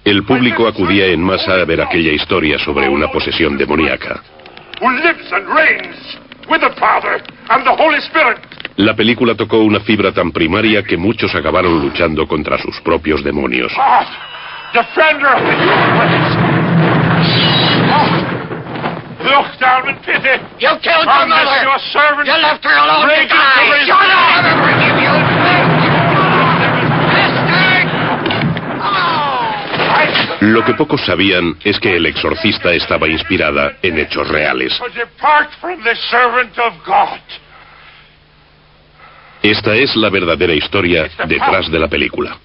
El público acudía en masa a ver aquella historia sobre una posesión demoníaca. La película tocó una fibra tan primaria que muchos acabaron luchando contra sus propios demonios. Look down in pity. You killed your mother. Your servant. You left her alone to die. Shut up! Lo que pocos sabían es que El Exorcista estaba inspirada en hechos reales. Esta es la verdadera historia detrás de la película.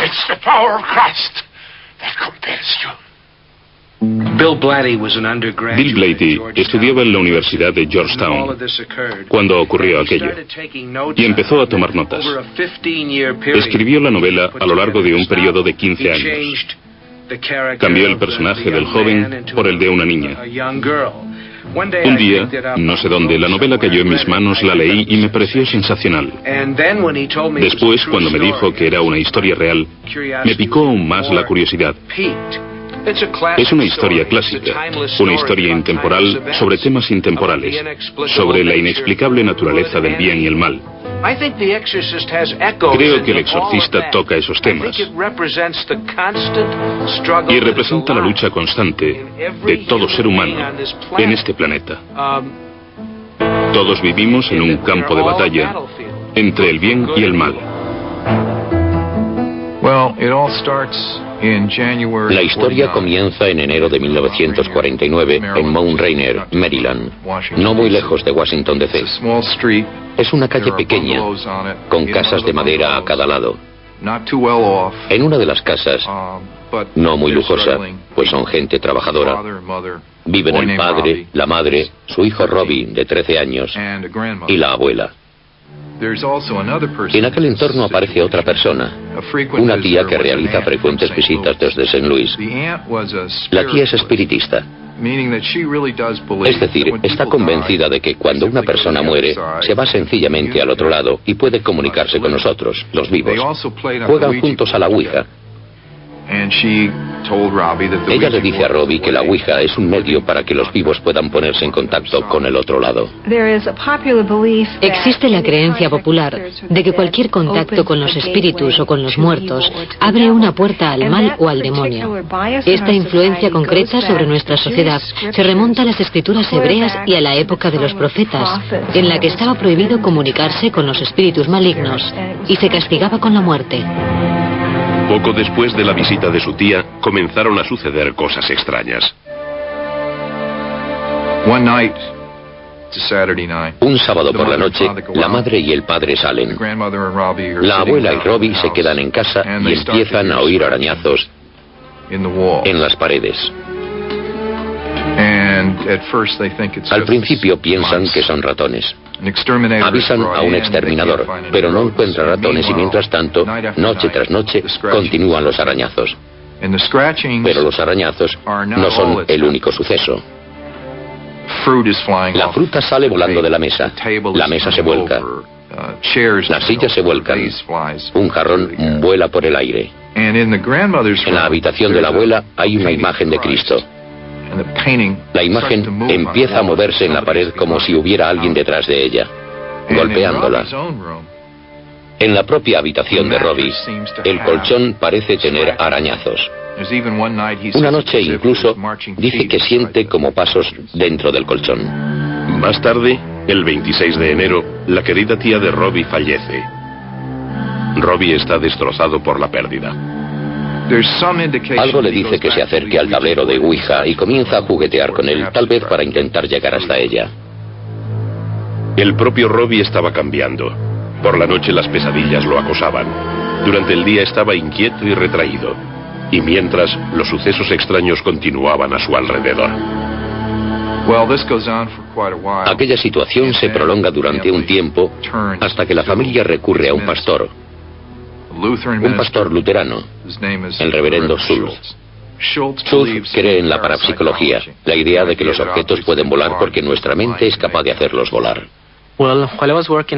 It's the power of Christ that compels you. Bill Blatty estudiaba en la Universidad de Georgetown cuando ocurrió aquello y empezó a tomar notas. Escribió la novela a lo largo de un periodo de 15 años. Cambió el personaje del joven por el de una niña. Un día, no sé dónde, la novela cayó en mis manos, la leí y me pareció sensacional. Después, cuando me dijo que era una historia real, me picó aún más la curiosidad. Es una historia clásica, una historia intemporal sobre temas intemporales, sobre la inexplicable naturaleza del bien y el mal. Creo que El Exorcista toca esos temas y representa la lucha constante de todo ser humano en este planeta. Todos vivimos en un campo de batalla entre el bien y el mal. La historia comienza en enero de 1949 en Mount Rainier, Maryland, no muy lejos de Washington, D.C. Es una calle pequeña, con casas de madera a cada lado. En una de las casas, no muy lujosa, pues son gente trabajadora, viven el padre, la madre, su hijo Robbie, de 13 años, y la abuela. En aquel entorno aparece otra persona, una tía que realiza frecuentes visitas desde St. Louis. La tía es espiritista. Es decir, está convencida de que cuando una persona muere, se va sencillamente al otro lado y puede comunicarse con nosotros, los vivos. Juegan juntos a la Ouija. Ella le dice a Robbie que la Ouija es un medio para que los vivos puedan ponerse en contacto con el otro lado. Existe la creencia popular de que cualquier contacto con los espíritus o con los muertos abre una puerta al mal o al demonio. Esta influencia concreta sobre nuestra sociedad se remonta a las escrituras hebreas y a la época de los profetas, en la que estaba prohibido comunicarse con los espíritus malignos y se castigaba con la muerte. Poco después de la visita de su tía, comenzaron a suceder cosas extrañas. Un sábado por la noche, la madre y el padre salen. La abuela y Robbie se quedan en casa y empiezan a oír arañazos en las paredes. Al principio piensan que son ratones. Avisan a un exterminador, pero no encuentra ratones y mientras tanto, noche tras noche, continúan los arañazos. Pero los arañazos no son el único suceso. La fruta sale volando de la mesa se vuelca, las sillas se vuelcan, un jarrón vuela por el aire. En la habitación de la abuela hay una imagen de Cristo. La imagen empieza a moverse en la pared como si hubiera alguien detrás de ella, golpeándola. En la propia habitación de Robbie, el colchón parece tener arañazos. Una noche incluso dice que siente como pasos dentro del colchón. Más tarde, el 26 de enero, la querida tía de Robbie fallece. Robbie está destrozado por la pérdida. Algo le dice que se acerque al tablero de Ouija y comienza a juguetear con él, tal vez para intentar llegar hasta ella. El propio Robbie estaba cambiando. Por la noche las pesadillas lo acosaban. Durante el día estaba inquieto y retraído. Y mientras, los sucesos extraños continuaban a su alrededor. Aquella situación se prolonga durante un tiempo hasta que la familia recurre a un pastor luterano, el reverendo Schultz. Schultz cree en la parapsicología, la idea de que los objetos pueden volar porque nuestra mente es capaz de hacerlos volar.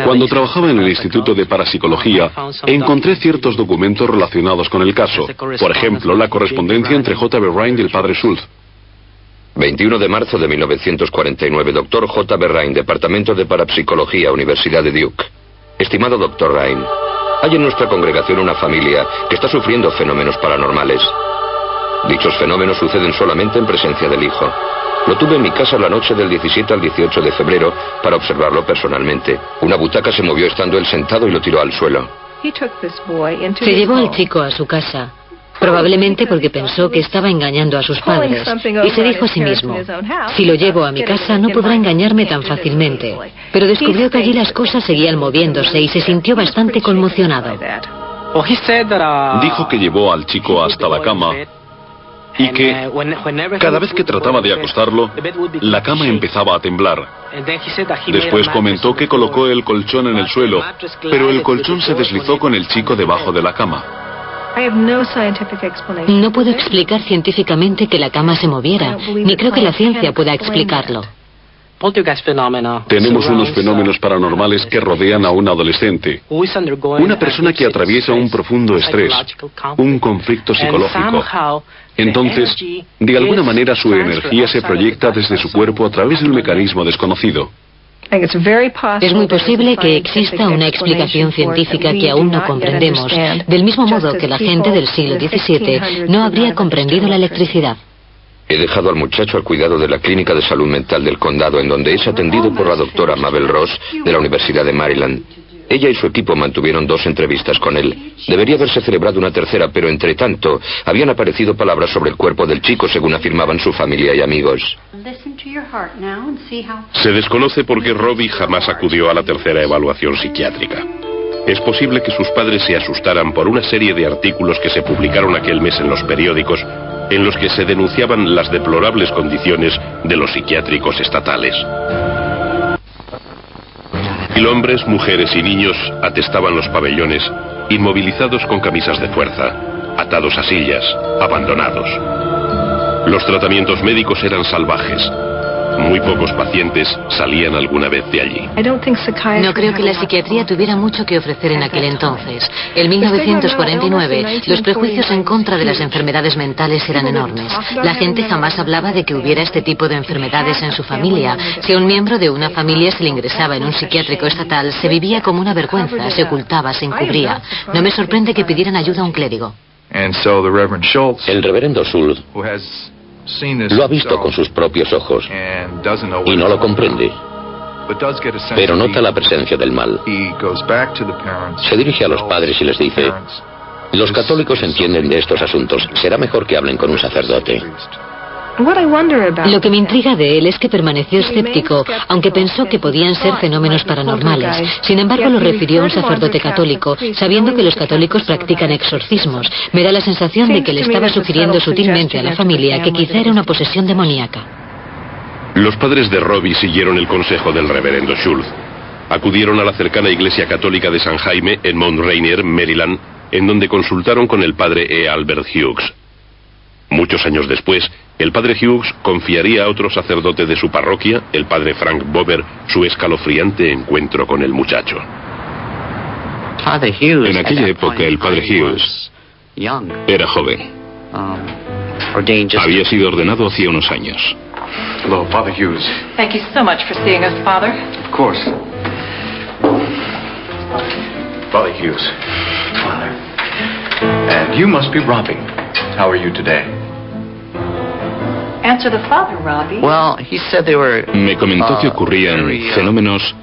Cuando trabajaba en el Instituto de Parapsicología, encontré ciertos documentos relacionados con el caso. Por ejemplo, la correspondencia entre J.B. Rhine y el padre Schultz. 21 de marzo de 1949, Dr. J.B. Rhine, Departamento de Parapsicología, Universidad de Duke. Estimado Dr. Rhine, hay en nuestra congregación una familia que está sufriendo fenómenos paranormales. Dichos fenómenos suceden solamente en presencia del hijo. Lo tuve en mi casa la noche del 17 al 18 de febrero para observarlo personalmente. Una butaca se movió estando él sentado y lo tiró al suelo. Se llevó al chico a su casa, probablemente porque pensó que estaba engañando a sus padres, y se dijo a sí mismo, si lo llevo a mi casa no podrá engañarme tan fácilmente. Pero descubrió que allí las cosas seguían moviéndose y se sintió bastante conmocionado. Dijo que llevó al chico hasta la cama y que cada vez que trataba de acostarlo, la cama empezaba a temblar. Después comentó que colocó el colchón en el suelo, pero el colchón se deslizó con el chico debajo de la cama. No puedo explicar científicamente que la cama se moviera, ni creo que la ciencia pueda explicarlo. Tenemos unos fenómenos paranormales que rodean a un adolescente, una persona que atraviesa un profundo estrés, un conflicto psicológico. Entonces, de alguna manera su energía se proyecta desde su cuerpo a través de un mecanismo desconocido. Es muy posible que exista una explicación científica que aún no comprendemos, del mismo modo que la gente del siglo XVII no habría comprendido la electricidad. He dejado al muchacho al cuidado de la Clínica de Salud Mental del Condado, en donde es atendido por la doctora Mabel Ross, de la Universidad de Maryland. Ella y su equipo mantuvieron 2 entrevistas con él. Debería haberse celebrado una tercera, pero entre tanto, habían aparecido palabras sobre el cuerpo del chico, según afirmaban su familia y amigos. Se desconoce por qué Robbie jamás acudió a la tercera evaluación psiquiátrica. Es posible que sus padres se asustaran por una serie de artículos que se publicaron aquel mes en los periódicos, en los que se denunciaban las deplorables condiciones de los psiquiátricos estatales. Mil hombres, mujeres y niños atestaban los pabellones, inmovilizados con camisas de fuerza, atados a sillas, abandonados. Los tratamientos médicos eran salvajes. Muy pocos pacientes salían alguna vez de allí. No creo que la psiquiatría tuviera mucho que ofrecer en aquel entonces. En 1949, los prejuicios en contra de las enfermedades mentales eran enormes. La gente jamás hablaba de que hubiera este tipo de enfermedades en su familia. Si a un miembro de una familia se le ingresaba en un psiquiátrico estatal, se vivía como una vergüenza, se ocultaba, se encubría. No me sorprende que pidieran ayuda a un clérigo. El reverendo Schultz lo ha visto con sus propios ojos y no lo comprende, pero nota la presencia del mal. Se dirige a los padres y les dice: los católicos entienden de estos asuntos, será mejor que hablen con un sacerdote. Lo que me intriga de él es que permaneció escéptico, aunque pensó que podían ser fenómenos paranormales. Sin embargo, lo refirió a un sacerdote católico, sabiendo que los católicos practican exorcismos. Me da la sensación de que le estaba sugiriendo sutilmente a la familia que quizá era una posesión demoníaca. Los padres de Robbie siguieron el consejo del reverendo Schultz. Acudieron a la cercana iglesia católica de San Jaime, en Mount Rainier, Maryland, en donde consultaron con el padre E. Albert Hughes. Muchos años después, el padre Hughes confiaría a otro sacerdote de su parroquia, el padre Frank Bober, su escalofriante encuentro con el muchacho. En aquella época, el padre Hughes era joven. Había sido ordenado hacía unos años. Hello, Father Hughes. Thank you so much for seeing us, Father. Of course. Father Hughes. Father. And you must be Robbie. How are you today? Answer the father, Robbie. Well, he said they were Me comentó que ocurrían fenómenos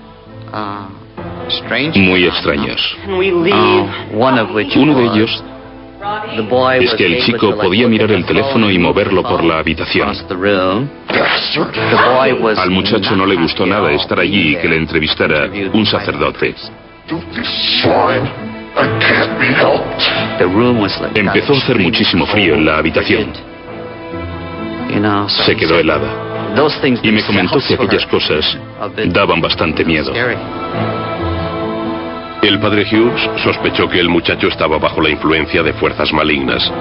muy extraños. Uno de ellos es que el chico podía mirar el teléfono y moverlo por la habitación. Al muchacho no le gustó nada estar allí y que le entrevistara un sacerdote. Empezó a hacer muchísimo frío en la habitación. Se quedó helada. Y me comentó que aquellas cosas daban bastante miedo. El padre Hughes sospechó que el muchacho estaba bajo la influencia de fuerzas malignas.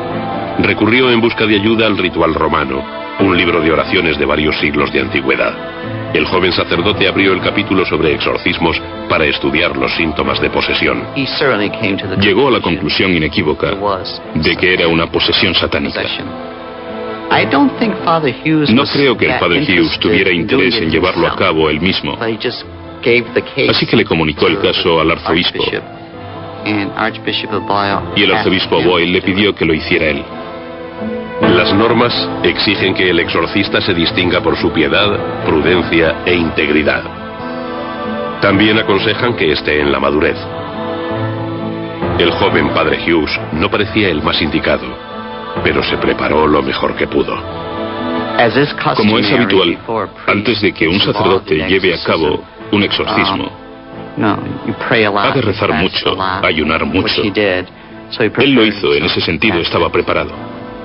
Recurrió en busca de ayuda al ritual romano, un libro de oraciones de varios siglos de antigüedad. El joven sacerdote abrió el capítulo sobre exorcismos para estudiar los síntomas de posesión. Llegó a la conclusión inequívoca de que era una posesión satánica. No creo que el padre Hughes tuviera interés en llevarlo a cabo él mismo, así que le comunicó el caso al arzobispo, y el arzobispo Boyle le pidió que lo hiciera él. Las normas exigen que el exorcista se distinga por su piedad, prudencia e integridad. También aconsejan que esté en la madurez. El joven padre Hughes no parecía el más indicado, pero se preparó lo mejor que pudo. Como es habitual, antes de que un sacerdote lleve a cabo un exorcismo, ha de rezar mucho, ayunar mucho. Él lo hizo, en ese sentido estaba preparado.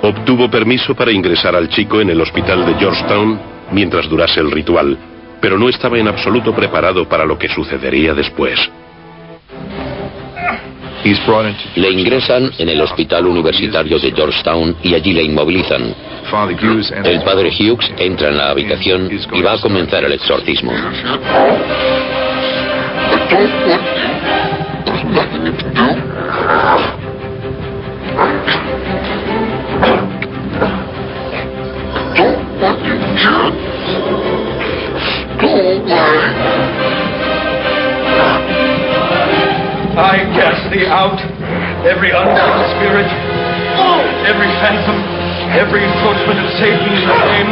Obtuvo permiso para ingresar al chico en el hospital de Georgetown mientras durase el ritual, pero no estaba en absoluto preparado para lo que sucedería después. Le ingresan en el hospital universitario de Georgetown y allí le inmovilizan. El padre Hughes entra en la habitación y va a comenzar el exorcismo. I cast thee out, every unclean spirit, every phantom, every encroachment of Satan in the name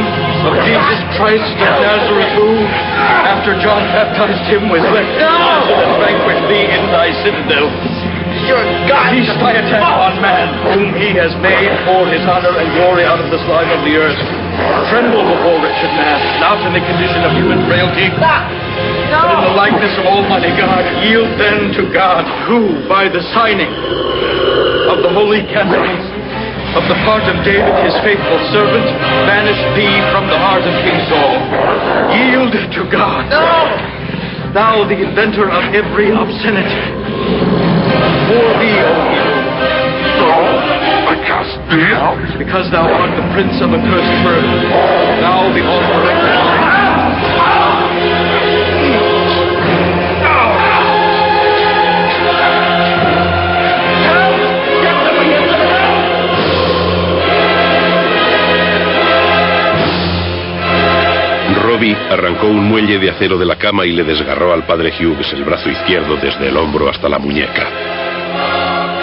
of Jesus Christ of Nazareth, who, after John baptized him, was let and banquet thee in thy citadel. Feast thy attack on man, whom he has made for his honor and glory out of the slime of the earth. Tremble before wretched man, not in the condition of human frailty, but in the likeness of Almighty God. Yield then to God, who, by the signing of the holy candles of the part of David, his faithful servant, banished thee from the heart of King Saul. Yield to God. Thou, the inventor of every obscenity. For thee, O evil, I cast thee out. Because thou art the prince of accursed birth, thou the author of crime. Robbie arrancó un muelle de acero de la cama y le desgarró al padre Hughes el brazo izquierdo desde el hombro hasta la muñeca.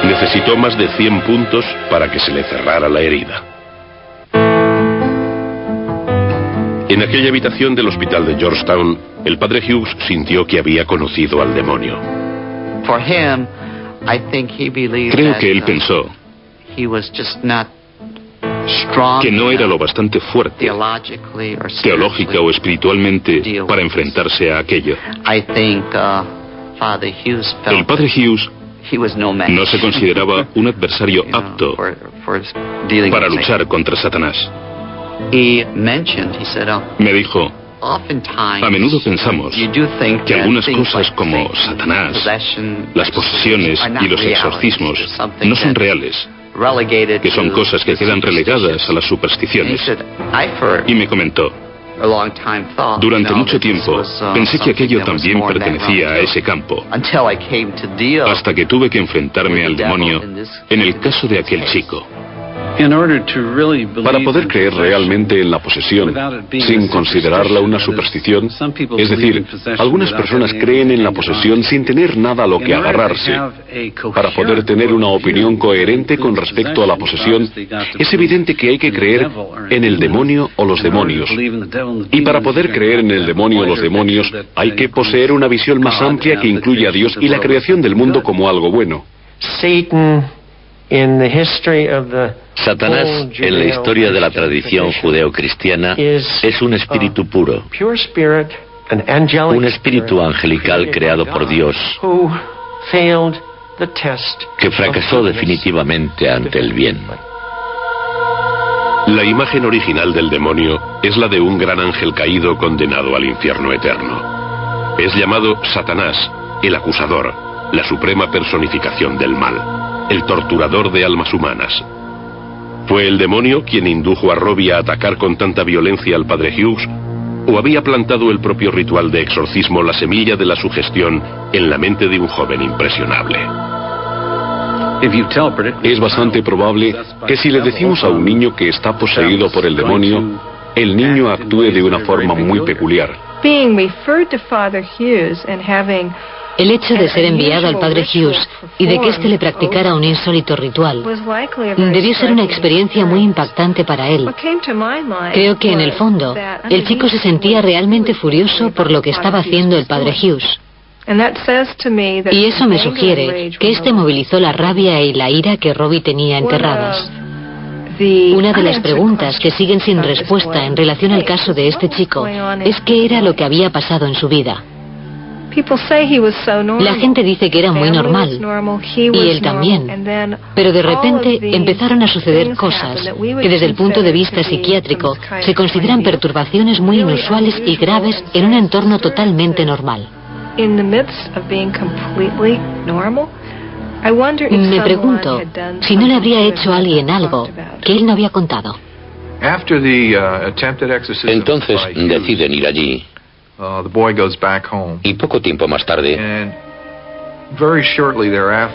Necesitó más de 100 puntos para que se le cerrara la herida. En aquella habitación del hospital de Georgetown, el padre Hughes sintió que había conocido al demonio. Creo que él pensó que no era lo bastante fuerte, teológica o espiritualmente, para enfrentarse a aquello. El padre Hughes no se consideraba un adversario apto para luchar contra Satanás. Me dijo, a menudo pensamos que algunas cosas como Satanás, las posesiones y los exorcismos no son reales, que son cosas que quedan relegadas a las supersticiones. Y me comentó, durante mucho tiempo pensé que aquello también pertenecía a ese campo, hasta que tuve que enfrentarme al demonio en el caso de aquel chico. Para poder creer realmente en la posesión, sin considerarla una superstición, es decir, algunas personas creen en la posesión sin tener nada a lo que agarrarse. Para poder tener una opinión coherente con respecto a la posesión, es evidente que hay que creer en el demonio o los demonios. Y para poder creer en el demonio o los demonios, hay que poseer una visión más amplia que incluye a Dios y la creación del mundo como algo bueno. Satanás, en la historia de la tradición judeocristiana, es un espíritu puro, un espíritu angelical creado por Dios, que fracasó definitivamente ante el bien. La imagen original del demonio es la de un gran ángel caído condenado al infierno eterno. Es llamado Satanás, el acusador, la suprema personificación del mal, el torturador de almas humanas. ¿Fue el demonio quien indujo a Robbie a atacar con tanta violencia al padre Hughes? ¿O había plantado el propio ritual de exorcismo la semilla de la sugestión en la mente de un joven impresionable? Es bastante probable que si le decimos a un niño que está poseído por el demonio, el niño actúe de una forma muy peculiar. El hecho de ser enviado al padre Hughes y de que éste le practicara un insólito ritual debió ser una experiencia muy impactante para él. Creo que en el fondo el chico se sentía realmente furioso por lo que estaba haciendo el padre Hughes. Y eso me sugiere que este movilizó la rabia y la ira que Robbie tenía enterradas. Una de las preguntas que siguen sin respuesta en relación al caso de este chico es qué era lo que había pasado en su vida. La gente dice que era muy normal, y él también, pero de repente empezaron a suceder cosas que desde el punto de vista psiquiátrico se consideran perturbaciones muy inusuales y graves en un entorno totalmente normal. Me pregunto si no le habría hecho a alguien algo que él no había contado. Entonces deciden ir allí. Y poco tiempo más tarde,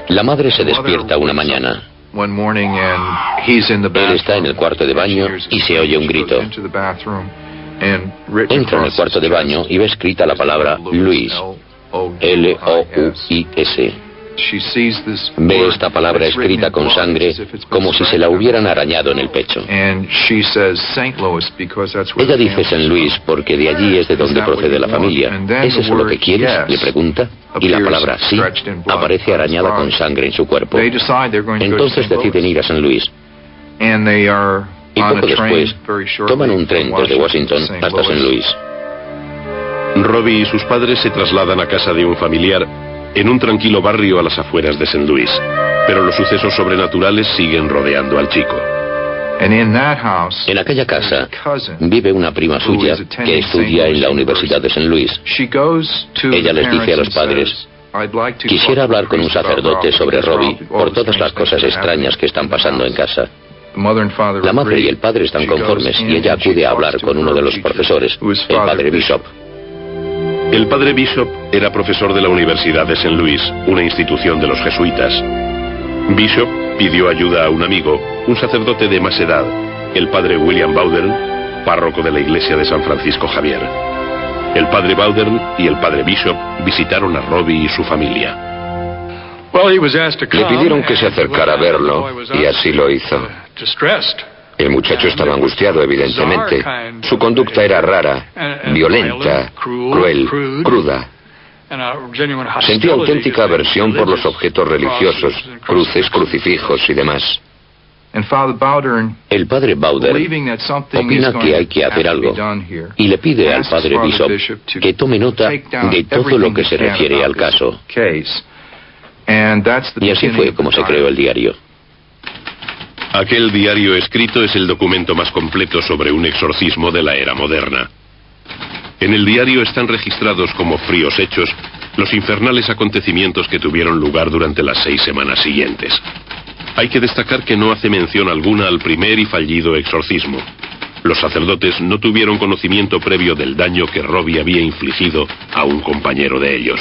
la madre se despierta una mañana. Él está en el cuarto de baño y se oye un grito. Entra en el cuarto de baño y ve escrita la palabra Louis, L-O-U-I-S. Ve esta palabra escrita con sangre como si se la hubieran arañado en el pecho. Ella dice St. Louis porque de allí es de donde procede la familia. ¿Es eso lo que quieres?, le pregunta, y la palabra sí aparece arañada con sangre en su cuerpo. Entonces deciden ir a St. Louis. Y poco después toman un tren desde Washington hasta St. Louis. Robbie y sus padres se trasladan a casa de un familiar en un tranquilo barrio a las afueras de St. Louis, pero los sucesos sobrenaturales siguen rodeando al chico. En aquella casa vive una prima suya que estudia en la Universidad de St. Louis. Ella les dice a los padres: quisiera hablar con un sacerdote sobre Robbie por todas las cosas extrañas que están pasando en casa. La madre y el padre están conformes y ella acude a hablar con uno de los profesores, el padre Bishop. El padre Bishop era profesor de la Universidad de St. Louis, una institución de los jesuitas. Bishop pidió ayuda a un amigo, un sacerdote de más edad, el padre William Bowdern, párroco de la iglesia de San Francisco Javier. El padre Bowdern y el padre Bishop visitaron a Robbie y su familia. Le pidieron que se acercara a verlo y así lo hizo. El muchacho estaba angustiado, evidentemente. Su conducta era rara, violenta, cruel, cruda. Sentía auténtica aversión por los objetos religiosos, cruces, crucifijos y demás. El padre Bowdern opina que hay que hacer algo y le pide al padre Bishop que tome nota de todo lo que se refiere al caso. Y así fue como se creó el diario. Aquel diario escrito es el documento más completo sobre un exorcismo de la era moderna. En el diario están registrados como fríos hechos los infernales acontecimientos que tuvieron lugar durante las 6 semanas siguientes. Hay que destacar que no hace mención alguna al primer y fallido exorcismo. Los sacerdotes no tuvieron conocimiento previo del daño que Robbie había infligido a un compañero de ellos.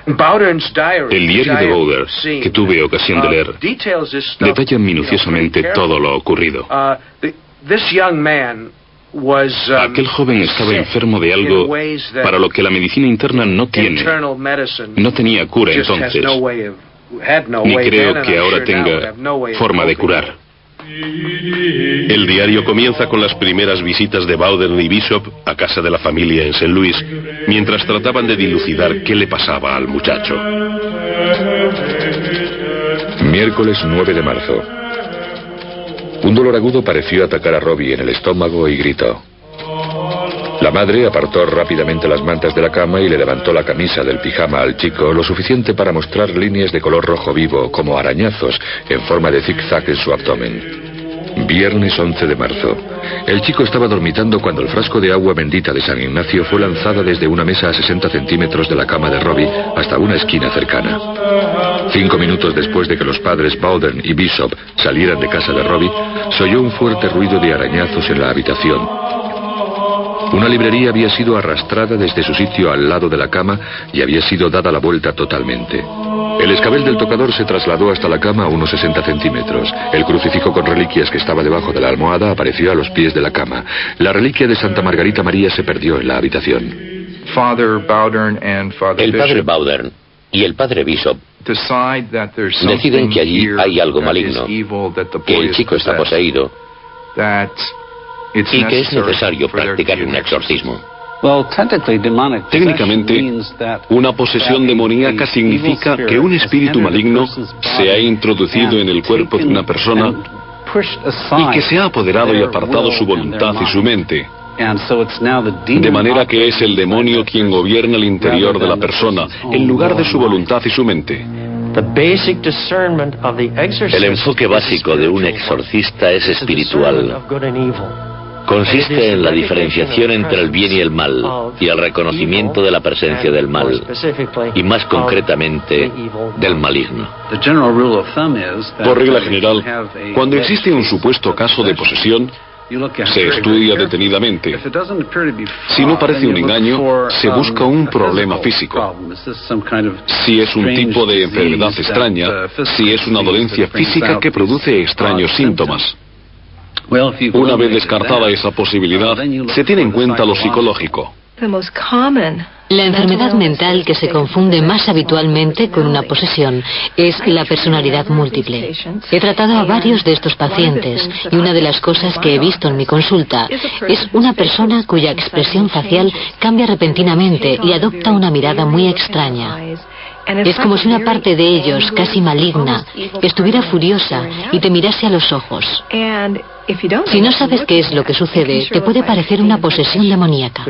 El diario de Bowdern, que tuve ocasión de leer, detalla minuciosamente todo lo ocurrido. Aquel joven estaba enfermo de algo para lo que la medicina interna no tiene. No tenía cura entonces, ni creo que ahora tenga forma de curar. El diario comienza con las primeras visitas de Bowdern y Bishop a casa de la familia en St. Louis, mientras trataban de dilucidar qué le pasaba al muchacho. Miércoles 9 de marzo. Un dolor agudo pareció atacar a Robbie en el estómago y gritó. La madre apartó rápidamente las mantas de la cama y le levantó la camisa del pijama al chico lo suficiente para mostrar líneas de color rojo vivo, como arañazos, en forma de zigzag en su abdomen. Viernes 11 de marzo. El chico estaba dormitando cuando el frasco de agua bendita de San Ignacio fue lanzada desde una mesa a 60 centímetros de la cama de Robbie hasta una esquina cercana. 5 minutos después de que los padres Bowdern y Bishop salieran de casa de Robbie, se oyó un fuerte ruido de arañazos en la habitación. Una librería había sido arrastrada desde su sitio al lado de la cama y había sido dada la vuelta totalmente. El escabel del tocador se trasladó hasta la cama a unos 60 centímetros. El crucifijo con reliquias que estaba debajo de la almohada apareció a los pies de la cama. La reliquia de Santa Margarita María se perdió en la habitación. El padre Bowdern y el padre Bishop deciden que allí hay algo maligno, que el chico está poseído y que es necesario practicar un exorcismo. Técnicamente, una posesión demoníaca significa que un espíritu maligno se ha introducido en el cuerpo de una persona y que se ha apoderado y apartado su voluntad y su mente. De manera que es el demonio quien gobierna el interior de la persona, en lugar de su voluntad y su mente. El enfoque básico de un exorcista es espiritual. Consiste en la diferenciación entre el bien y el mal, y el reconocimiento de la presencia del mal, y más concretamente, del maligno. Por regla general, cuando existe un supuesto caso de posesión, se estudia detenidamente. Si no parece un engaño, se busca un problema físico. Si es un tipo de enfermedad extraña, si es una dolencia física que produce extraños síntomas. Una vez descartada esa posibilidad, se tiene en cuenta lo psicológico. La enfermedad mental que se confunde más habitualmente con una posesión es la personalidad múltiple. He tratado a varios de estos pacientes y una de las cosas que he visto en mi consulta es una persona cuya expresión facial cambia repentinamente y adopta una mirada muy extraña. Es como si una parte de ellos, casi maligna, estuviera furiosa y te mirase a los ojos. Si no sabes qué es lo que sucede, te puede parecer una posesión demoníaca.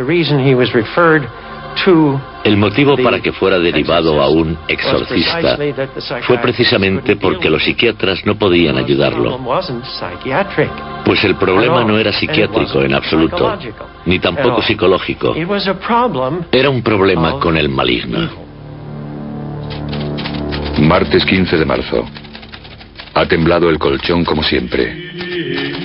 El motivo para que fuera derivado a un exorcista fue precisamente porque los psiquiatras no podían ayudarlo. Pues el problema no era psiquiátrico en absoluto, ni tampoco psicológico. Era un problema con el maligno. Martes 15 de marzo. Ha temblado el colchón como siempre.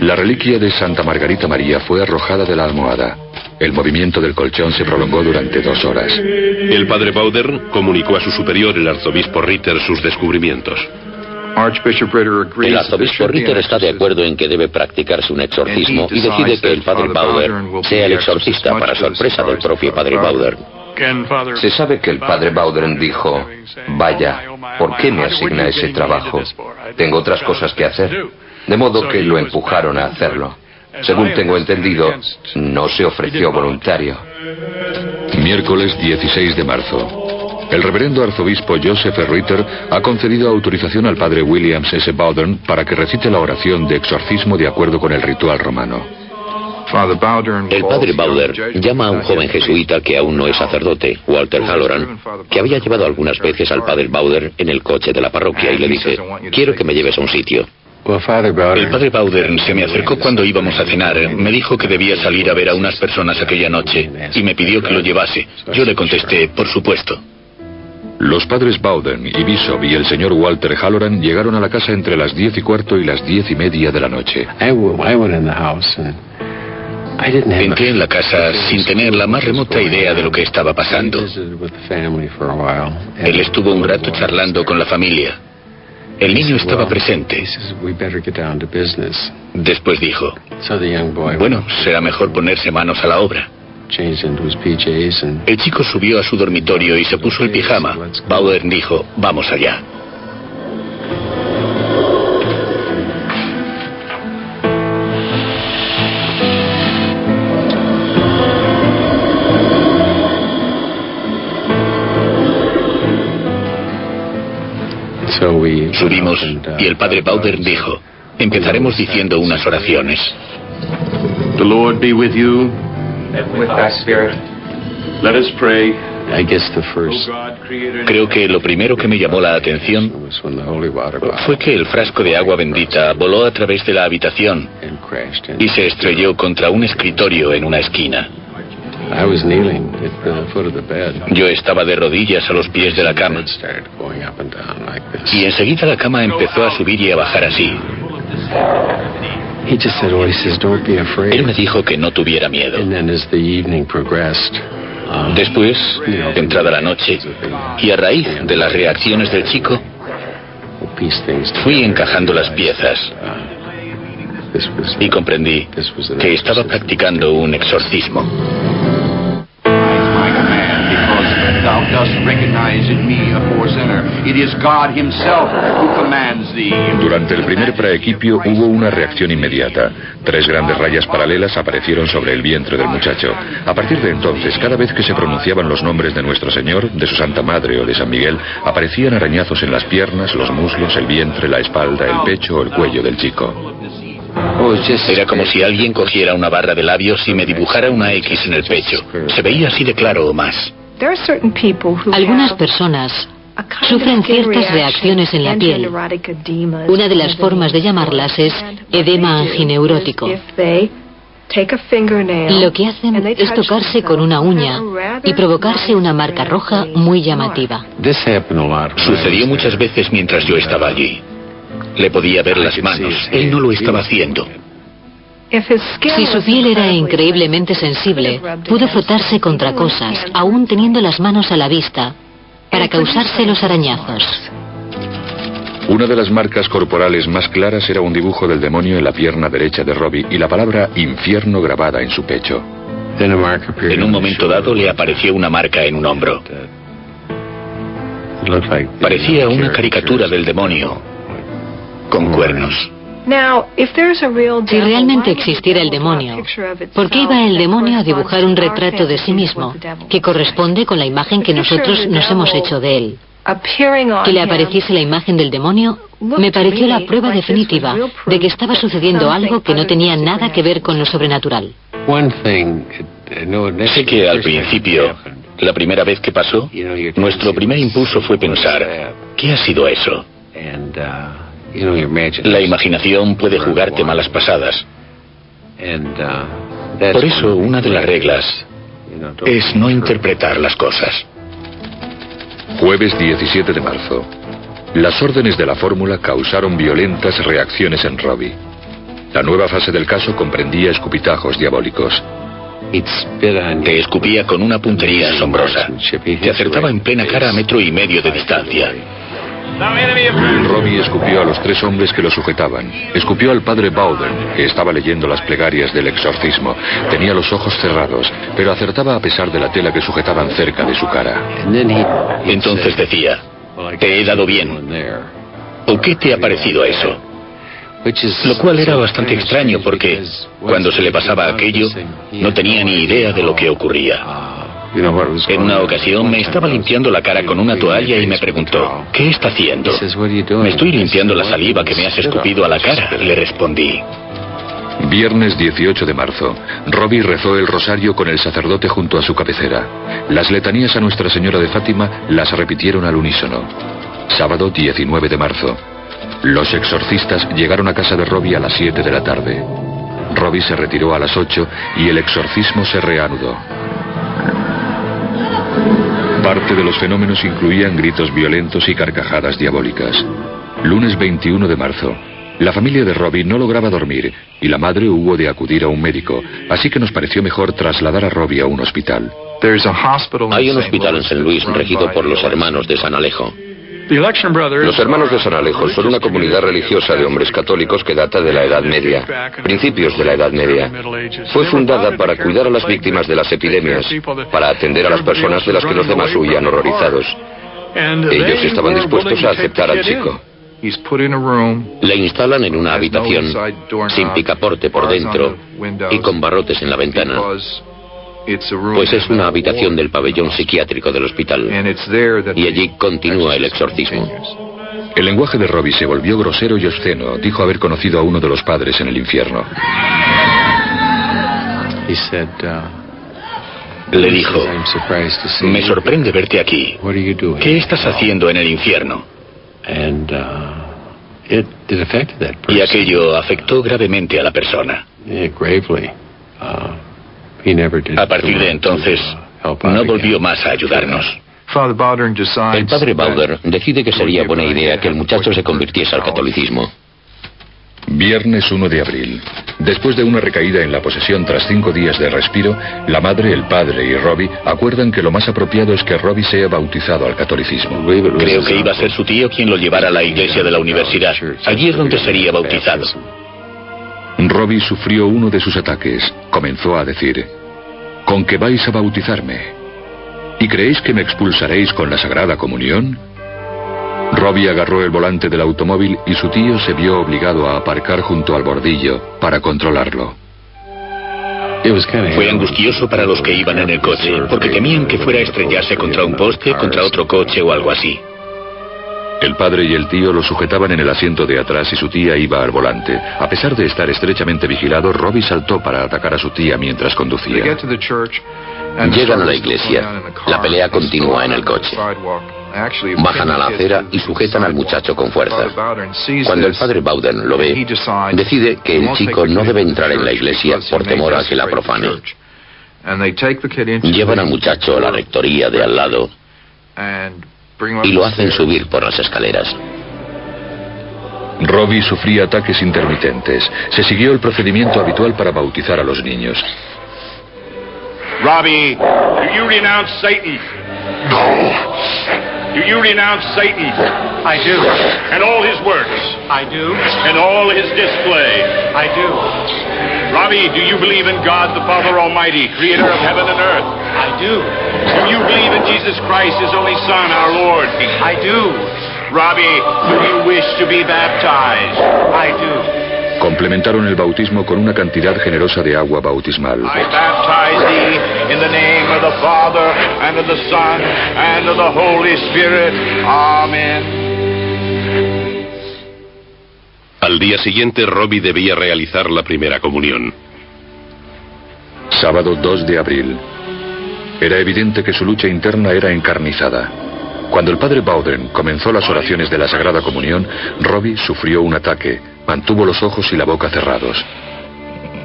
La reliquia de Santa Margarita María fue arrojada de la almohada. El movimiento del colchón se prolongó durante 2 horas. El padre Bowdern comunicó a su superior, el arzobispo Ritter, sus descubrimientos. El arzobispo Ritter está de acuerdo en que debe practicarse un exorcismo y decide que el padre Bowdern sea el exorcista, para sorpresa del propio padre Bowdern. Se sabe que el padre Bowdern dijo: vaya, ¿por qué me asigna ese trabajo? Tengo otras cosas que hacer. De modo que lo empujaron a hacerlo. Según tengo entendido, no se ofreció voluntario. Miércoles 16 de marzo. El reverendo arzobispo Joseph Ritter ha concedido autorización al padre William S. Bowdern para que recite la oración de exorcismo de acuerdo con el ritual romano. El padre Bowdern llama a un joven jesuita que aún no es sacerdote, Walter Halloran, que había llevado algunas veces al padre Bowdern en el coche de la parroquia, y le dice: quiero que me lleves a un sitio. El padre Bowdern se me acercó cuando íbamos a cenar. Me dijo que debía salir a ver a unas personas aquella noche y me pidió que lo llevase. Yo le contesté: por supuesto. Los padres Bowdern y Bishop y el señor Walter Halloran llegaron a la casa entre las 10:15 y las 10:30 de la noche. Entré en la casa sin tener la más remota idea de lo que estaba pasando. Él estuvo un rato charlando con la familia. El niño estaba presente. Después dijo: bueno, será mejor ponerse manos a la obra. El chico subió a su dormitorio y se puso el pijama. Bowdern dijo: vamos allá. Subimos y el padre Bowdern dijo: empezaremos diciendo unas oraciones. The Lord be with you. And with thy spirit. Let us pray. Creo que lo primero que me llamó la atención fue que el frasco de agua bendita voló a través de la habitación y se estrelló contra un escritorio en una esquina. Yo estaba de rodillas a los pies de la cama y enseguida la cama empezó a subir y a bajar así. Él me dijo que no tuviera miedo. Después, entrada la noche, y a raíz de las reacciones del chico, fui encajando las piezas y comprendí que estaba practicando un exorcismo. Thou dost recognize in me a poor sinner. It is God himself who commands thee. Durante el primer praequipio hubo una reacción inmediata. 3 grandes rayas paralelas aparecieron sobre el vientre del muchacho. A partir de entonces, cada vez que se pronunciaban los nombres de Nuestro Señor, de su Santa Madre o de San Miguel, aparecían arañazos en las piernas, los muslos, el vientre, la espalda, el pecho o el cuello del chico. Era como si alguien cogiera una barra de labios y me dibujara una X en el pecho. Se veía así de claro o más. Algunas personas sufren ciertas reacciones en la piel. Una de las formas de llamarlas es edema angineurótico. Lo que hacen es tocarse con una uña y provocarse una marca roja muy llamativa. Sucedió muchas veces mientras yo estaba allí. Le podía ver las manos. Él no lo estaba haciendo. Si su piel era increíblemente sensible, pudo frotarse contra cosas, aún teniendo las manos a la vista, para causarse los arañazos. Una de las marcas corporales más claras era un dibujo del demonio en la pierna derecha de Robbie y la palabra infierno grabada en su pecho. En un momento dado le apareció una marca en un hombro. Parecía una caricatura del demonio, con cuernos. Si realmente existiera el demonio, ¿por qué iba el demonio a dibujar un retrato de sí mismo, que corresponde con la imagen que nosotros nos hemos hecho de él? Que le apareciese la imagen del demonio me pareció la prueba definitiva de que estaba sucediendo algo que no tenía nada que ver con lo sobrenatural. Sé que al principio, la primera vez que pasó, nuestro primer impulso fue pensar, ¿qué ha sido eso? La imaginación puede jugarte malas pasadas. Por eso, una de las reglas es no interpretar las cosas. Jueves 17 de marzo. Las órdenes de la fórmula causaron violentas reacciones en Robbie. La nueva fase del caso comprendía escupitajos diabólicos. Te escupía con una puntería asombrosa. Te acertaba en plena cara a 1,5 metros de distancia. Robbie escupió a los 3 hombres que lo sujetaban. Escupió al padre Bowden, que estaba leyendo las plegarias del exorcismo. Tenía los ojos cerrados, pero acertaba a pesar de la tela que sujetaban cerca de su cara. Entonces decía, te he dado bien. ¿O qué te ha parecido eso? Lo cual era bastante extraño porque cuando se le pasaba aquello, no tenía ni idea de lo que ocurría. En una ocasión me estaba limpiando la cara con una toalla y me preguntó, ¿qué está haciendo? Me estoy limpiando la saliva que me has escupido a la cara, le respondí. Viernes 18 de marzo. Robbie rezó el rosario con el sacerdote junto a su cabecera. Las letanías a Nuestra Señora de Fátima las repitieron al unísono. Sábado 19 de marzo. Los exorcistas llegaron a casa de Robbie a las 7 de la tarde. Robbie se retiró a las 8 y el exorcismo se reanudó. Parte de los fenómenos incluían gritos violentos y carcajadas diabólicas. Lunes 21 de marzo. La familia de Robbie no lograba dormir y la madre hubo de acudir a un médico, así que nos pareció mejor trasladar a Robbie a un hospital. Hay un hospital en St. Louis regido por los hermanos de San Alejo. Los hermanos de San Alejo son una comunidad religiosa de hombres católicos que data de la Edad Media, principios de la Edad Media. Fue fundada para cuidar a las víctimas de las epidemias, para atender a las personas de las que los demás huían horrorizados. Ellos estaban dispuestos a aceptar al chico. Le instalan en una habitación, sin picaporte por dentro y con barrotes en la ventana. Pues es una habitación del pabellón psiquiátrico del hospital. Y allí continúa el exorcismo. El lenguaje de Robbie se volvió grosero y obsceno. Dijo haber conocido a uno de los padres en el infierno. Le dijo, me sorprende verte aquí. ¿Qué estás haciendo en el infierno? Y aquello afectó gravemente a la persona. A partir de entonces, no volvió más a ayudarnos. El padre Bowder decide que sería buena idea que el muchacho se convirtiese al catolicismo. Viernes 1 de abril. Después de una recaída en la posesión tras 5 días de respiro, la madre, el padre y Robbie acuerdan que lo más apropiado es que Robbie sea bautizado al catolicismo. Creo que iba a ser su tío quien lo llevara a la iglesia de la universidad. Allí es donde sería bautizado. Robbie sufrió uno de sus ataques. Comenzó a decir: ¿con qué vais a bautizarme? ¿Y creéis que me expulsaréis con la Sagrada Comunión? Robbie agarró el volante del automóvil y su tío se vio obligado a aparcar junto al bordillo para controlarlo. Fue angustioso para los que iban en el coche, porque temían que fuera a estrellarse contra un poste, contra otro coche o algo así. El padre y el tío lo sujetaban en el asiento de atrás y su tía iba al volante. A pesar de estar estrechamente vigilado, Robbie saltó para atacar a su tía mientras conducía. Llegan a la iglesia. La pelea continúa en el coche. Bajan a la acera y sujetan al muchacho con fuerza. Cuando el padre Bowden lo ve, decide que el chico no debe entrar en la iglesia por temor a que la profane. Llevan al muchacho a la rectoría de al lado y lo hacen subir por las escaleras. Robbie sufría ataques intermitentes. Se siguió el procedimiento habitual para bautizar a los niños. Robbie, do you renounce Satan? No. Do you renounce Satan? I do. And all his works? I do. And all his display? I do. Robbie, do you believe in God the Father Almighty, creator of heaven and earth? I do. Do you believe in Jesus Christ, his only Son, our Lord? I do. Robbie, do you wish to be baptized? I do. Complementaron el bautismo con una cantidad generosa de agua bautismal. I baptize thee in the name of the Father, and of the Son, and of the Holy Spirit. Amén. Al día siguiente, Robbie debía realizar la primera comunión. Sábado 2 de abril. Era evidente que su lucha interna era encarnizada. Cuando el padre Bowden comenzó las oraciones de la Sagrada Comunión, Robbie sufrió un ataque. Mantuvo los ojos y la boca cerrados.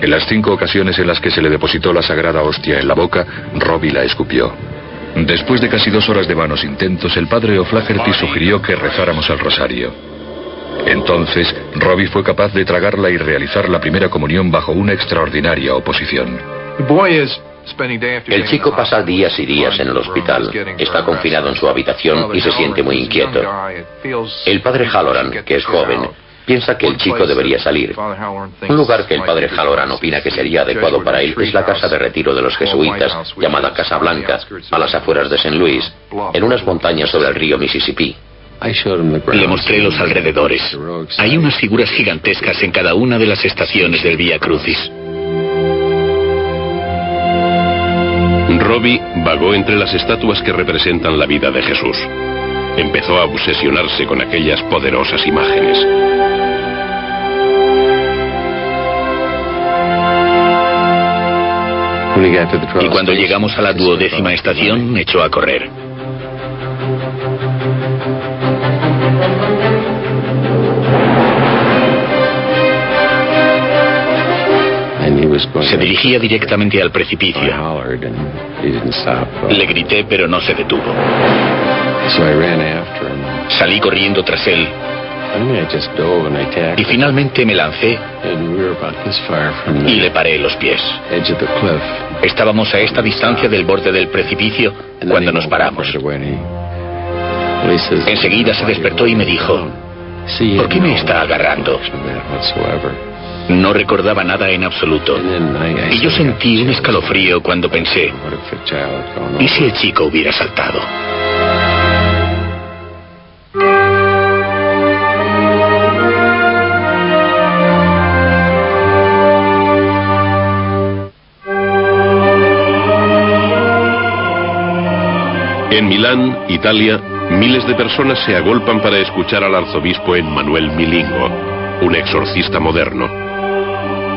En las 5 ocasiones en las que se le depositó la sagrada hostia en la boca, Robbie la escupió. Después de casi 2 horas de vanos intentos, el padre O'Flaherty sugirió que rezáramos el rosario. Entonces, Robbie fue capaz de tragarla y realizar la primera comunión bajo una extraordinaria oposición. El chico pasa días y días en el hospital. Está confinado en su habitación y se siente muy inquieto. El padre Halloran, que es joven, piensa que el chico debería salir. Un lugar que el padre Halloran opina que sería adecuado para él es la casa de retiro de los jesuitas, llamada Casa Blanca, a las afueras de St. Louis, en unas montañas sobre el río Mississippi. Le mostré los alrededores. Hay unas figuras gigantescas en cada una de las estaciones del Vía Crucis. Robbie vagó entre las estatuas que representan la vida de Jesús. Empezó a obsesionarse con aquellas poderosas imágenes. Y cuando llegamos a la 12ª estación, echó a correr. Se dirigía directamente al precipicio. Le grité, pero no se detuvo. Salí corriendo tras él. Y finalmente me lancé y le paré los pies. Estábamos a esta distancia del borde del precipicio cuando nos paramos. Enseguida se despertó y me dijo: ¿por qué me está agarrando? No recordaba nada en absoluto. Y yo sentí un escalofrío cuando pensé: ¿y si el chico hubiera saltado? En Milán, Italia, miles de personas se agolpan para escuchar al arzobispo Emmanuel Milingo, un exorcista moderno.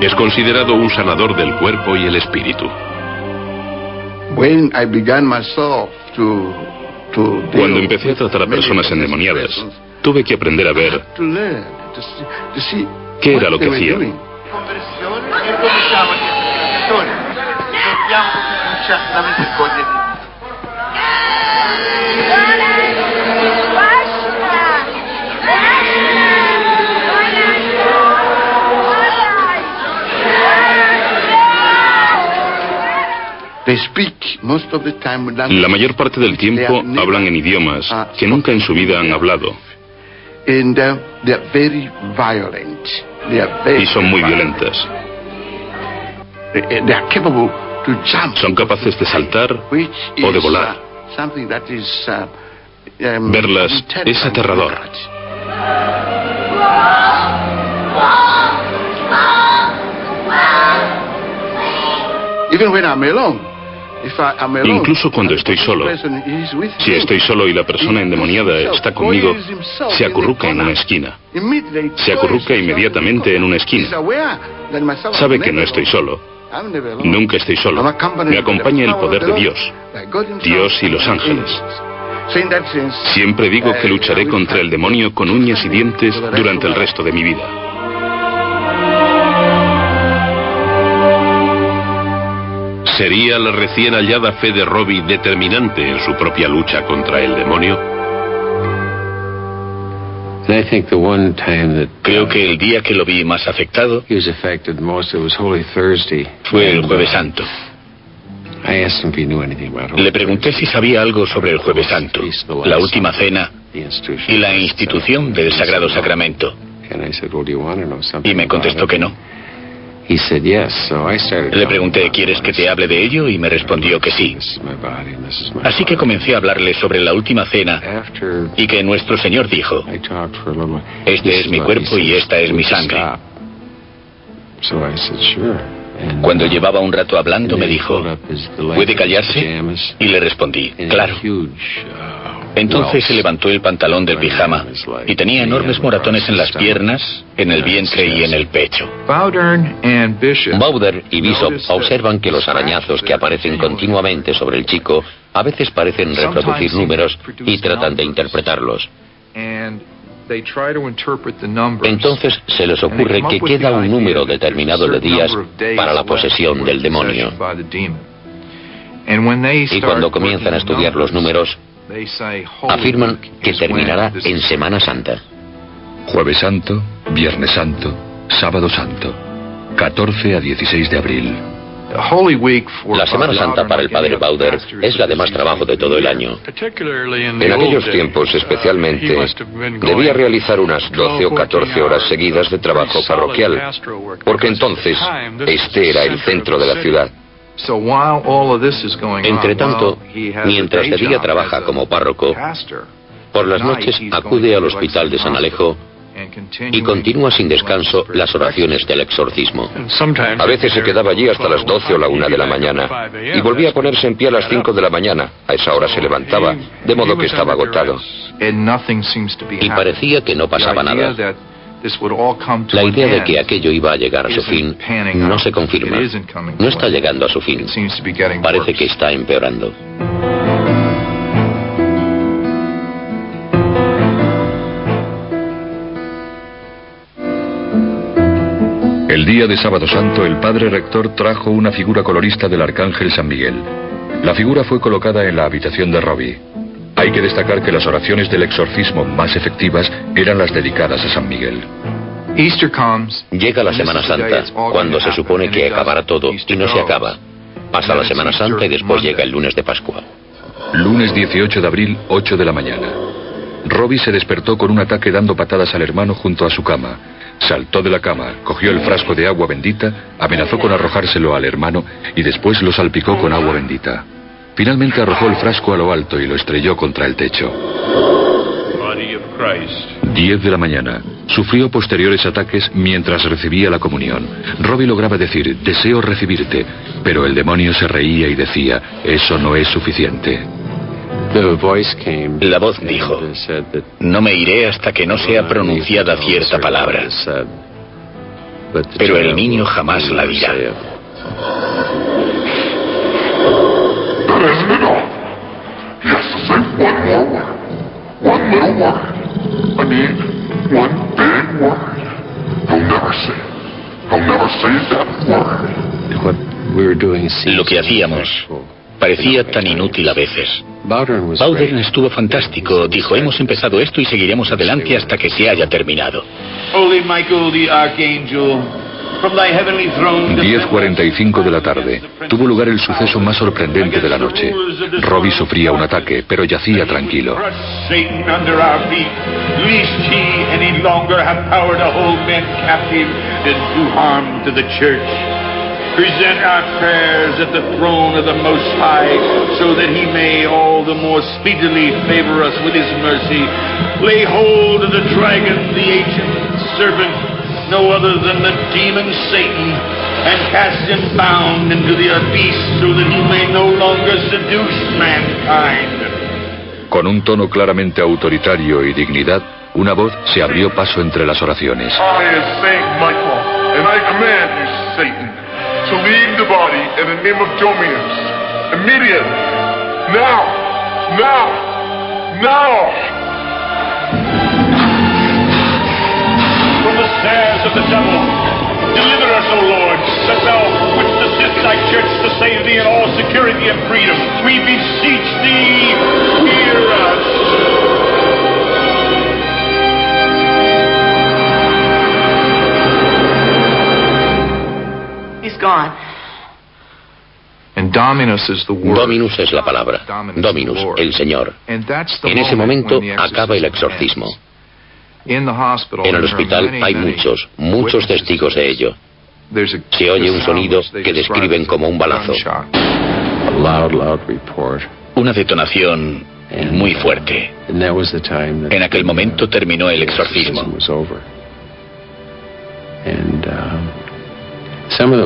Es considerado un sanador del cuerpo y el espíritu. Cuando empecé a tratar a personas endemoniadas, tuve que aprender a ver qué era lo que hacían. La mayor parte del tiempo hablan en idiomas que nunca en su vida han hablado. Y son muy violentas. Son capaces de saltar o de volar. Verlas es aterrador. Incluso cuando estoy solo, si estoy solo y la persona endemoniada está conmigo, se acurruca en una esquina. Se acurruca inmediatamente en una esquina. Sabe que no estoy solo. Nunca estoy solo. Me acompaña el poder de Dios, Dios y los ángeles. Siempre digo que lucharé contra el demonio con uñas y dientes durante el resto de mi vida. ¿Sería la recién hallada fe de Robbie determinante en su propia lucha contra el demonio? Creo que el día que lo vi más afectado fue el Jueves Santo. Le pregunté si sabía algo sobre el Jueves Santo, la Última Cena y la institución del Sagrado Sacramento. Y me contestó que no. Le pregunté, ¿quieres que te hable de ello? Y me respondió que sí. Así que comencé a hablarle sobre la Última Cena y que nuestro Señor dijo, este es mi cuerpo y esta es mi sangre. Cuando llevaba un rato hablando me dijo, ¿puede callarse? Y le respondí, claro. Entonces se levantó el pantalón del pijama y tenía enormes moratones en las piernas, en el vientre y en el pecho. Bowder y Bishop observan que los arañazos que aparecen continuamente sobre el chico a veces parecen reproducir números y tratan de interpretarlos. Entonces se les ocurre que queda un número determinado de días para la posesión del demonio. Y cuando comienzan a estudiar los números, afirman que terminará en Semana Santa. Jueves Santo, Viernes Santo, Sábado Santo, 14 a 16 de abril. La Semana Santa para el padre Bowder es la de más trabajo de todo el año. En aquellos tiempos, especialmente, debía realizar unas 12 o 14 horas seguidas de trabajo parroquial, porque entonces este era el centro de la ciudad. Entre tanto, mientras de día trabaja como párroco, por las noches acude al hospital de San Alejo y continúa sin descanso las oraciones del exorcismo. A veces se quedaba allí hasta las 12 o la 1 de la mañana y volvía a ponerse en pie a las 5 de la mañana. A esa hora se levantaba, de modo que estaba agotado. Y parecía que no pasaba nada. La idea de que aquello iba a llegar a su fin no se confirma. No está llegando a su fin. Parece que está empeorando. El día de Sábado Santo, el padre rector trajo una figura colorista del arcángel San Miguel. La figura fue colocada en la habitación de Robbie. Hay que destacar que las oraciones del exorcismo más efectivas eran las dedicadas a San Miguel. Llega la Semana Santa, cuando se supone que acabará todo, y no se acaba. Pasa la Semana Santa y después llega el lunes de Pascua. Lunes 18 de abril, 8 de la mañana. Robbie se despertó con un ataque dando patadas al hermano junto a su cama. Saltó de la cama, cogió el frasco de agua bendita, amenazó con arrojárselo al hermano y después lo salpicó con agua bendita. Finalmente arrojó el frasco a lo alto y lo estrelló contra el techo. 10 de la mañana. Sufrió posteriores ataques mientras recibía la comunión. Robbie lograba decir, deseo recibirte, pero el demonio se reía y decía, eso no es suficiente. La voz dijo, no me iré hasta que no sea pronunciada cierta palabra. Pero el niño jamás la dirá. Lo que hacíamos parecía tan inútil a veces. Bowden estuvo fantástico. Dijo, hemos empezado esto y seguiremos adelante hasta que se haya terminado. Holy Michael the Archangel, 10:45 de la tarde. Tuvo lugar el suceso más sorprendente de la noche. Robbie sufría un ataque, pero yacía tranquilo. Present our prayers at the throne of the Most High, so that he may all the more speedily favor us with his mercy. Lay hold of the dragon, the ancient serpent, no other than the demon Satan, and cast him bound into the abyss, so that he may no longer seduce mankind. Con un tono claramente autoritario y dignidad, una voz se abrió paso entre las oraciones. I am Saint Michael, and I command you, Satan, to leave the body in the name of Dominus. Immediately. Now. Now. Now. From the snares of the devil, deliver us, O Lord, that thou wouldst assist thy church to save thee in all security and freedom. We beseech thee, hear us. Gone. Dominus es la palabra. Dominus, el Señor. En ese momento acaba el exorcismo. En el hospital hay muchos testigos de ello. Se oye un sonido que describen como un balazo. Una detonación muy fuerte. En aquel momento terminó el exorcismo.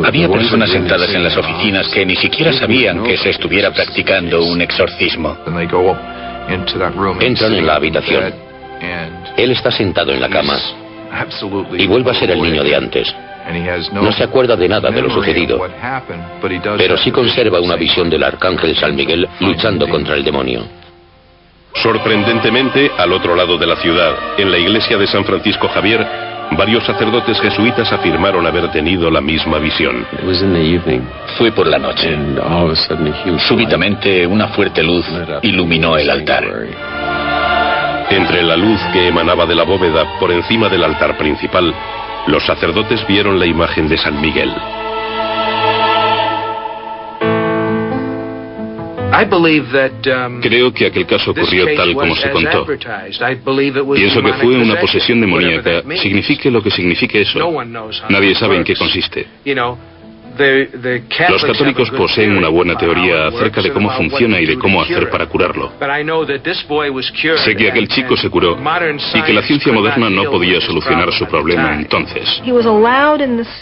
Había personas sentadas en las oficinas que ni siquiera sabían que se estuviera practicando un exorcismo. Entran en la habitación. Él está sentado en la cama y vuelve a ser el niño de antes. No se acuerda de nada de lo sucedido, pero sí conserva una visión del arcángel San Miguel luchando contra el demonio. Sorprendentemente, al otro lado de la ciudad, en la iglesia de San Francisco Javier, varios sacerdotes jesuitas afirmaron haber tenido la misma visión. Fue por la noche. Súbitamente, una fuerte luz iluminó el altar. Entre la luz que emanaba de la bóveda por encima del altar principal, los sacerdotes vieron la imagen de San Miguel. Creo que aquel caso ocurrió tal como se contó. Pienso que fue una posesión demoníaca, signifique lo que signifique eso. Nadie sabe en qué consiste. Los católicos poseen una buena teoría acerca de cómo funciona y de cómo hacer para curarlo. Sé que aquel chico se curó y que la ciencia moderna no podía solucionar su problema entonces.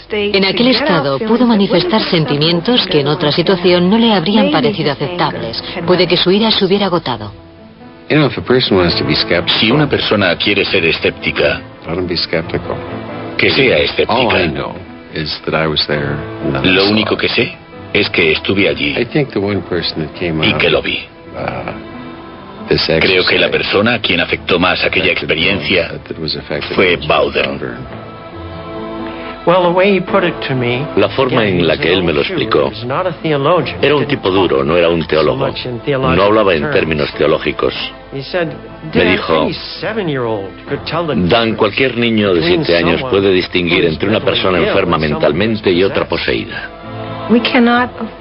En aquel estado pudo manifestar sentimientos que en otra situación no le habrían parecido aceptables. Puede que su ira se hubiera agotado. Si una persona quiere ser escéptica, que sea escéptica. Lo único que sé es que estuve allí y que lo vi. Creo que la persona a quien afectó más aquella experiencia fue Bowden. La forma en la que él me lo explicó, era un tipo duro, no era un teólogo. No hablaba en términos teológicos. Me dijo, Dan, cualquier niño de 7 años puede distinguir entre una persona enferma mentalmente y otra poseída.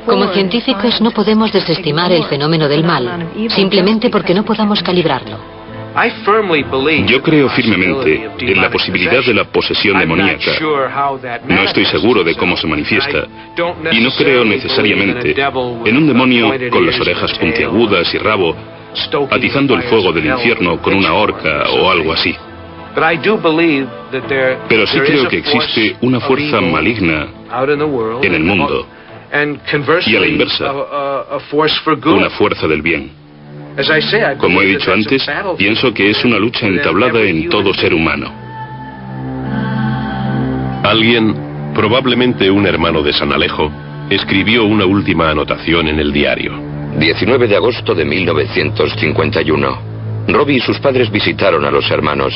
Como científicos no podemos desestimar el fenómeno del mal, simplemente porque no podamos calibrarlo. Yo creo firmemente en la posibilidad de la posesión demoníaca. No estoy seguro de cómo se manifiesta, y no creo necesariamente en un demonio con las orejas puntiagudas y rabo, atizando el fuego del infierno con una horca o algo así. Pero sí creo que existe una fuerza maligna en el mundo, y a la inversa, una fuerza del bien. Como he dicho antes, pienso que es una lucha entablada en todo ser humano. Alguien, probablemente un hermano de San Alejo, escribió una última anotación en el diario. 19 de agosto de 1951. Robbie y sus padres visitaron a los hermanos.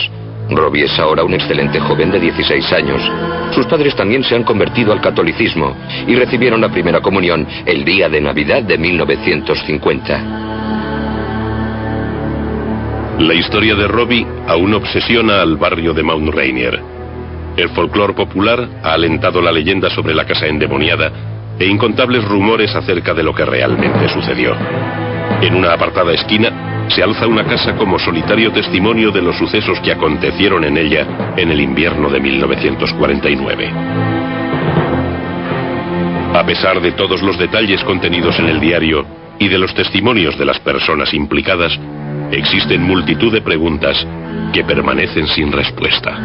Robbie es ahora un excelente joven de 16 años. Sus padres también se han convertido al catolicismo y recibieron la primera comunión el día de Navidad de 1950. La historia de Robbie aún obsesiona al barrio de Mount Rainier. El folclore popular ha alentado la leyenda sobre la casa endemoniada e incontables rumores acerca de lo que realmente sucedió. En una apartada esquina se alza una casa como solitario testimonio de los sucesos que acontecieron en ella en el invierno de 1949. A pesar de todos los detalles contenidos en el diario y de los testimonios de las personas implicadas, existen multitud de preguntas que permanecen sin respuesta.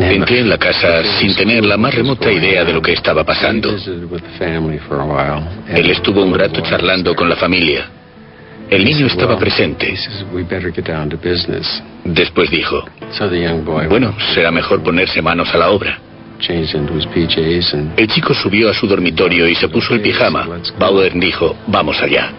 Entré en la casa sin tener la más remota idea de lo que estaba pasando. Él estuvo un rato charlando con la familia. El niño estaba presente. Después dijo, bueno, será mejor ponerse manos a la obra. El chico subió a su dormitorio y se puso el pijama. Bauer dijo, vamos allá.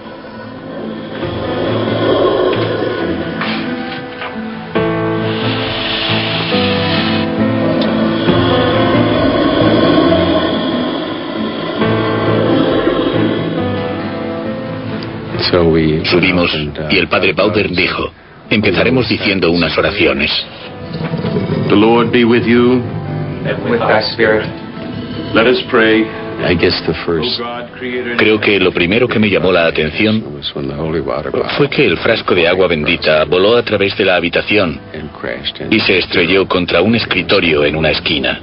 Subimos y el padre Bauer dijo, empezaremos diciendo unas oraciones. The Lord be with you. And with thy spirit. Let us pray. Creo que lo primero que me llamó la atención fue que el frasco de agua bendita voló a través de la habitación y se estrelló contra un escritorio en una esquina.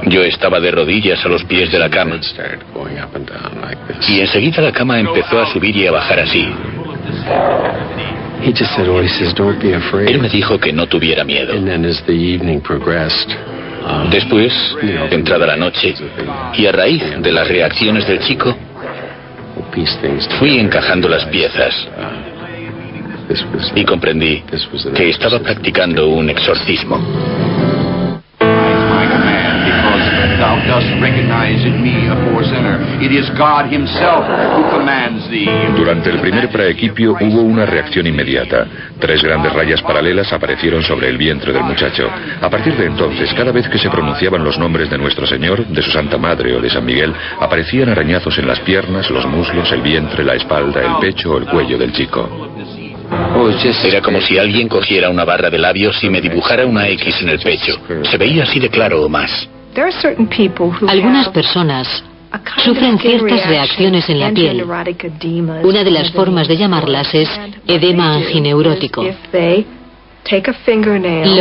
Yo estaba de rodillas a los pies de la cama y enseguida la cama empezó a subir y a bajar así. Él me dijo que no tuviera miedo. Después, entrada la noche, y a raíz de las reacciones del chico, fui encajando las piezas y comprendí que estaba practicando un exorcismo. Thou dost recognize in me a poor sinner. It is God himself who commands thee. Durante el primer praequipio hubo una reacción inmediata. 3 grandes rayas paralelas aparecieron sobre el vientre del muchacho. A partir de entonces, cada vez que se pronunciaban los nombres de Nuestro Señor, de su Santa Madre o de San Miguel, aparecían arañazos en las piernas, los muslos, el vientre, la espalda, el pecho o el cuello del chico. Era como si alguien cogiera una barra de labios y me dibujara una X en el pecho. Se veía así de claro o más. Algunas personas sufren ciertas reacciones en la piel. Una de las formas de llamarlas es edema angineurótico. Lo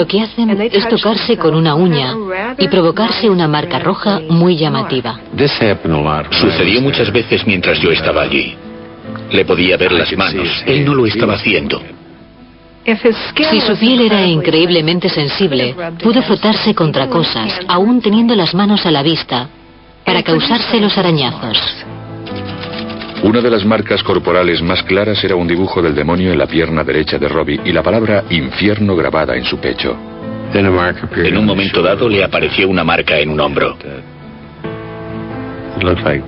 que hacen es tocarse con una uña y provocarse una marca roja muy llamativa. Sucedió muchas veces mientras yo estaba allí. Le podía ver las manos. Él no lo estaba haciendo. Si su piel era increíblemente sensible, pudo frotarse contra cosas, aún teniendo las manos a la vista, para causarse los arañazos. Una de las marcas corporales más claras era un dibujo del demonio en la pierna derecha de Robbie y la palabra infierno grabada en su pecho. En un momento dado le apareció una marca en un hombro.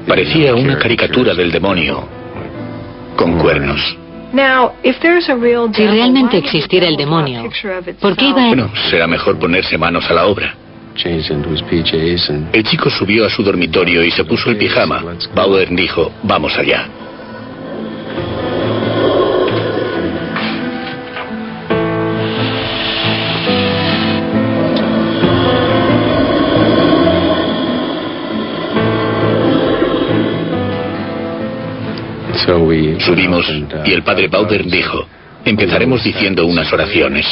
Parecía una caricatura del demonio, con cuernos. Si realmente existiera el demonio, ¿por qué iba a...? Bueno, será mejor ponerse manos a la obra. El chico subió a su dormitorio y se puso el pijama. Bauer dijo, vamos allá. Subimos y el padre Bauer dijo, Empezaremos diciendo unas oraciones.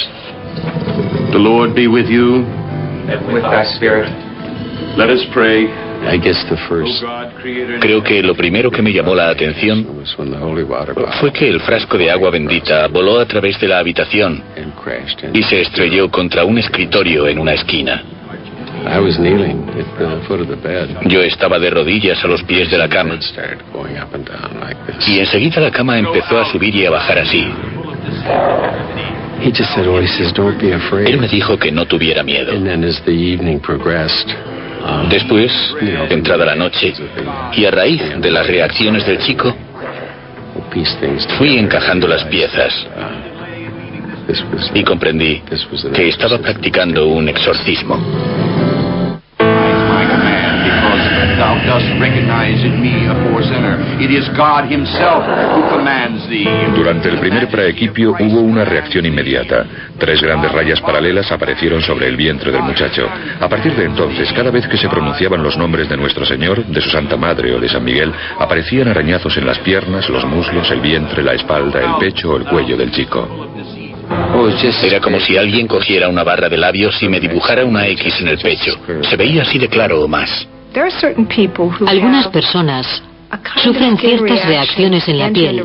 The Lord be with you. And with thy spirit. Let us pray. Creo que lo primero que me llamó la atención fue que el frasco de agua bendita voló a través de la habitación y se estrelló contra un escritorio en una esquina. Yo estaba de rodillas a los pies de la cama y enseguida la cama empezó a subir y a bajar así. Él me dijo que no tuviera miedo. Después, entrada la noche, y a raíz de las reacciones del chico, fui encajando las piezas y comprendí que estaba practicando un exorcismo. Thou dost recognize in me a poor sinner. It is God himself who commands thee. Durante el primer praequipio hubo una reacción inmediata. 3 grandes rayas paralelas aparecieron sobre el vientre del muchacho. A partir de entonces, cada vez que se pronunciaban los nombres de Nuestro Señor, de su Santa Madre o de San Miguel, aparecían arañazos en las piernas, los muslos, el vientre, la espalda, el pecho o el cuello del chico. Era como si alguien cogiera una barra de labios y me dibujara una X en el pecho. Se veía así de claro o más. Algunas personas sufren ciertas reacciones en la piel.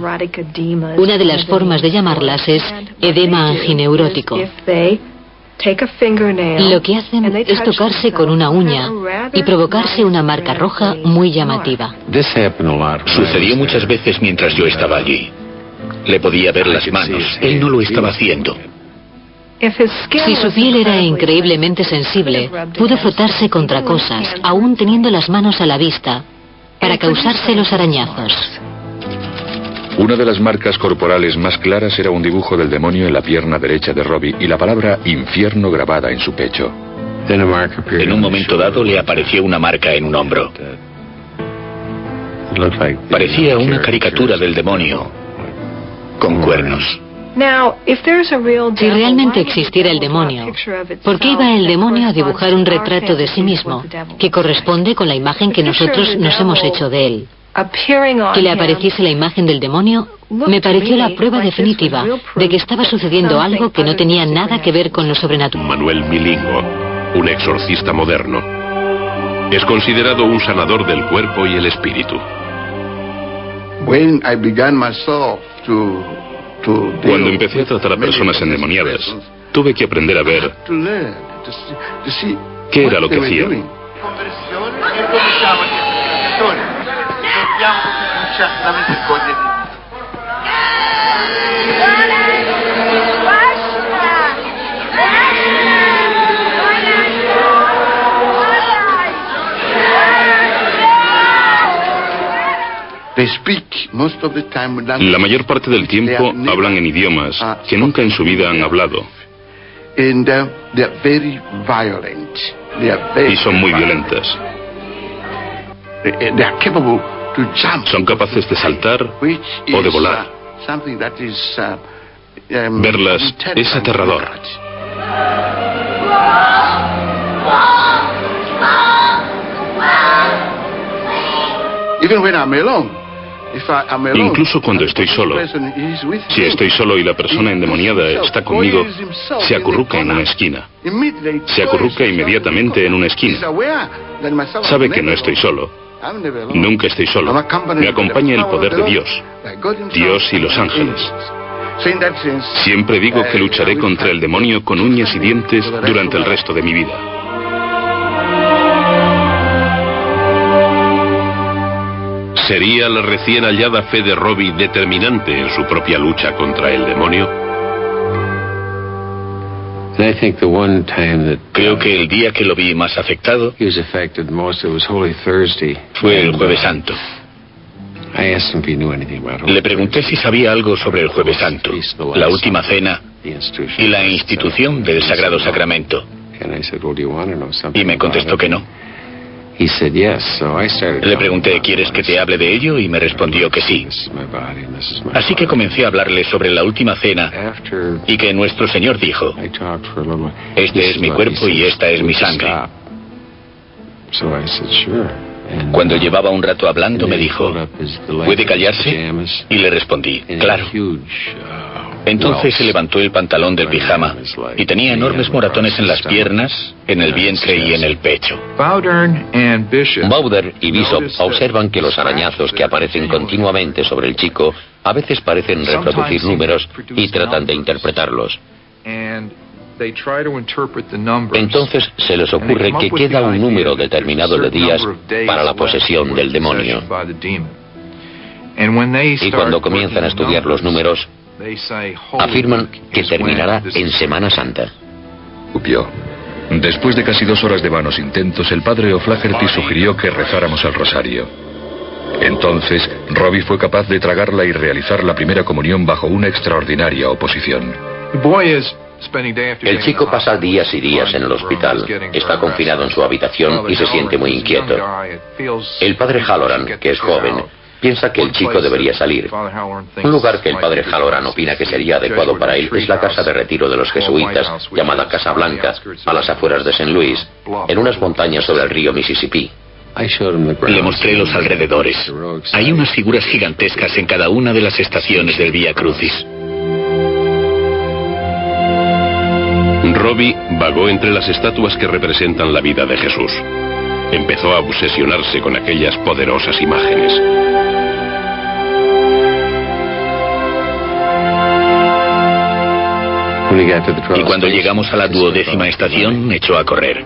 Una de las formas de llamarlas es edema angineurótico. Lo que hacen es tocarse con una uña y provocarse una marca roja muy llamativa. Sucedió muchas veces mientras yo estaba allí. Le podía ver las manos. Él no lo estaba haciendo. Si su piel era increíblemente sensible, pudo frotarse contra cosas, aún teniendo las manos a la vista, para causarse los arañazos. Una de las marcas corporales más claras era un dibujo del demonio en la pierna derecha de Robbie y la palabra infierno grabada en su pecho. En un momento dado le apareció una marca en un hombro. Parecía una caricatura del demonio, con cuernos. Si realmente existiera el demonio, ¿por qué iba el demonio a dibujar un retrato de sí mismo, que corresponde con la imagen que nosotros nos hemos hecho de él? Que le apareciese la imagen del demonio me pareció la prueba definitiva de que estaba sucediendo algo que no tenía nada que ver con lo sobrenatural. Manuel Milingo, un exorcista moderno. Es considerado un sanador del cuerpo y el espíritu. Cuando empecé a tratar a personas endemoniadas, tuve que aprender a ver qué era lo que hacían. La mayor parte del tiempo hablan en idiomas que nunca en su vida han hablado. Y son muy violentas. Son capaces de saltar o de volar. Verlas es aterrador. Incluso cuando estoy solo, si estoy solo y la persona endemoniada está conmigo, se acurruca en una esquina. Se acurruca inmediatamente en una esquina. Sabe que no estoy solo. Nunca estoy solo. Me acompaña el poder de Dios. Dios y los ángeles. Siempre digo que lucharé contra el demonio con uñas y dientes durante el resto de mi vida. ¿Sería la recién hallada fe de Robbie determinante en su propia lucha contra el demonio? Creo que el día que lo vi más afectado fue el Jueves Santo. Le pregunté si sabía algo sobre el Jueves Santo, la Última Cena y la institución del Sagrado Sacramento. Y me contestó que no. Le pregunté, ¿quieres que te hable de ello? Y me respondió que sí. Así que comencé a hablarle sobre la Última Cena y que nuestro Señor dijo, este es mi cuerpo y esta es mi sangre. Cuando llevaba un rato hablando me dijo, ¿puede callarse? Y le respondí, claro. Entonces se levantó el pantalón del pijama y tenía enormes moratones en las piernas, en el vientre y en el pecho. Bowder y Bishop observan que los arañazos que aparecen continuamente sobre el chico a veces parecen reproducir números y tratan de interpretarlos. Entonces se les ocurre que queda un número determinado de días para la posesión del demonio. Y cuando comienzan a estudiar los números, afirman que terminará en Semana Santa. Después de casi 2 horas de vanos intentos, el padre O'Flaherty sugirió que rezáramos el rosario. Entonces, Robbie fue capaz de tragarla y realizar la primera comunión bajo una extraordinaria oposición. El chico pasa días y días en el hospital. Está confinado en su habitación y se siente muy inquieto. El padre Halloran, que es joven, piensa que el chico debería salir. Un lugar que el padre Halloran opina que sería adecuado para él es la casa de retiro de los jesuitas, llamada Casa Blanca, a las afueras de St. Louis, en unas montañas sobre el río Mississippi. Le mostré los alrededores. Hay unas figuras gigantescas en cada una de las estaciones del Vía Crucis. Robbie vagó entre las estatuas que representan la vida de Jesús. Empezó a obsesionarse con aquellas poderosas imágenes. Y cuando llegamos a la 12ª estación, echó a correr.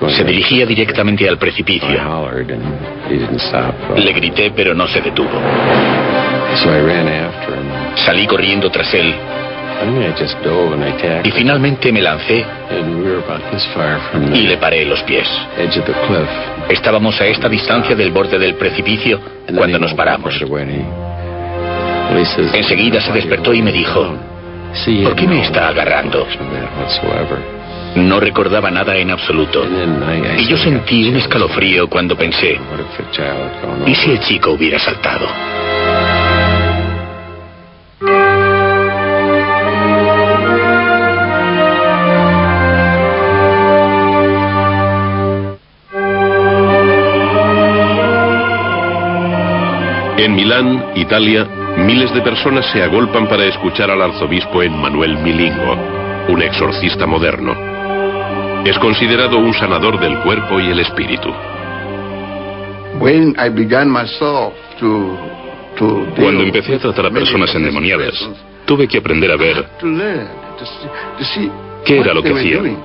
Se dirigía directamente al precipicio. Le grité, pero no se detuvo. Salí corriendo tras él. Y finalmente me lancé y le paré los pies. Estábamos a esta distancia del borde del precipicio cuando nos paramos. Enseguida se despertó y me dijo: ¿por qué me está agarrando? No recordaba nada en absoluto. Y yo sentí un escalofrío cuando pensé: ¿y si el chico hubiera saltado? En Milán, Italia, miles de personas se agolpan para escuchar al arzobispo Emmanuel Milingo, un exorcista moderno. Es considerado un sanador del cuerpo y el espíritu. Cuando empecé a tratar a personas endemoniadas, tuve que aprender a ver qué era lo que hacían.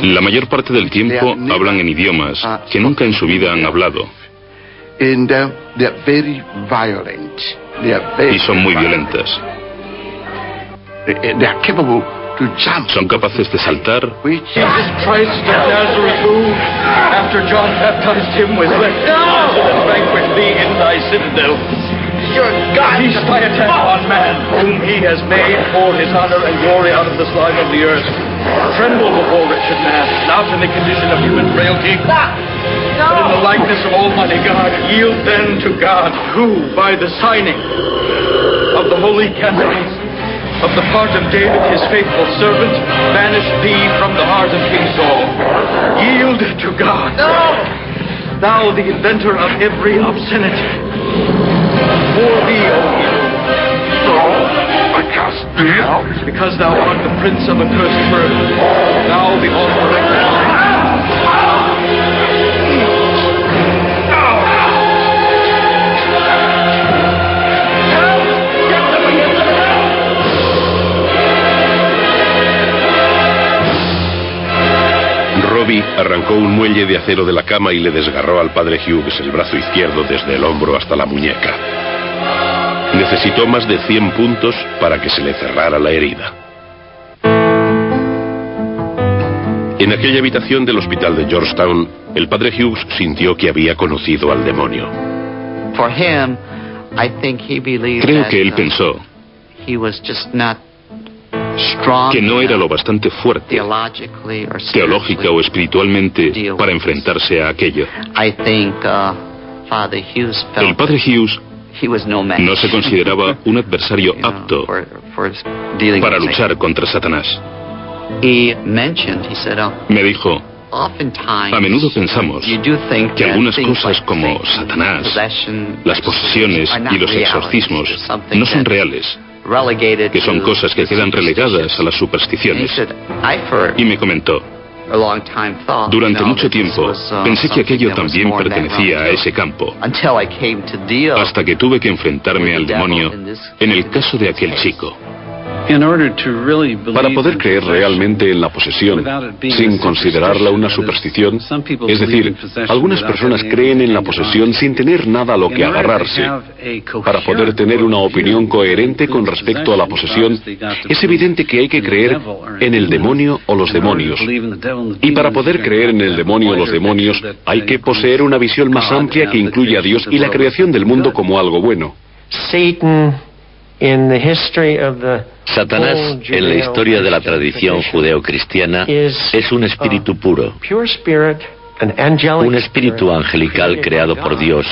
La mayor parte del tiempo hablan en idiomas que nunca en su vida han hablado. Y son muy violentas. Son capaces de saltar. Jesus Christ of Nazareth, who, after John baptized him with and banquet thee in thy citadel, feast thy attack on man, whom he has made for his honor and glory out of the slime of the earth. Tremble before wretched man, not in the condition of human frailty, but in the likeness of Almighty God. Yield then to God, who, by the signing of the holy candles of the part of David, his faithful servant, banished thee from the heart of King Saul. Yield to God. Thou, the inventor of every obscenity. For thee, O evil. I cast thee out. Because thou art the prince of accursed birth. Thou, the author of the Robbie arrancó un muelle de acero de la cama y le desgarró al padre Hughes el brazo izquierdo desde el hombro hasta la muñeca. Necesitó más de 100 puntos para que se le cerrara la herida. En aquella habitación del hospital de Georgetown, el padre Hughes sintió que había conocido al demonio. Creo que él pensó que no era lo bastante fuerte, teológica o espiritualmente, para enfrentarse a aquello. El padre Hughes no se consideraba un adversario apto para luchar contra Satanás. Me dijo, a menudo pensamos que algunas cosas como Satanás, las posesiones y los exorcismos no son reales, que son cosas que quedan relegadas a las supersticiones. Y me comentó, durante mucho tiempo pensé que aquello también pertenecía a ese campo, hasta que tuve que enfrentarme al demonio en el caso de aquel chico. Para poder creer realmente en la posesión, sin considerarla una superstición, es decir, algunas personas creen en la posesión sin tener nada a lo que agarrarse. Para poder tener una opinión coherente con respecto a la posesión, es evidente que hay que creer en el demonio o los demonios. Y para poder creer en el demonio o los demonios, hay que poseer una visión más amplia que incluye a Dios y la creación del mundo como algo bueno. Satanás, en la historia de la tradición judeocristiana, es un espíritu puro, un espíritu angelical creado por Dios,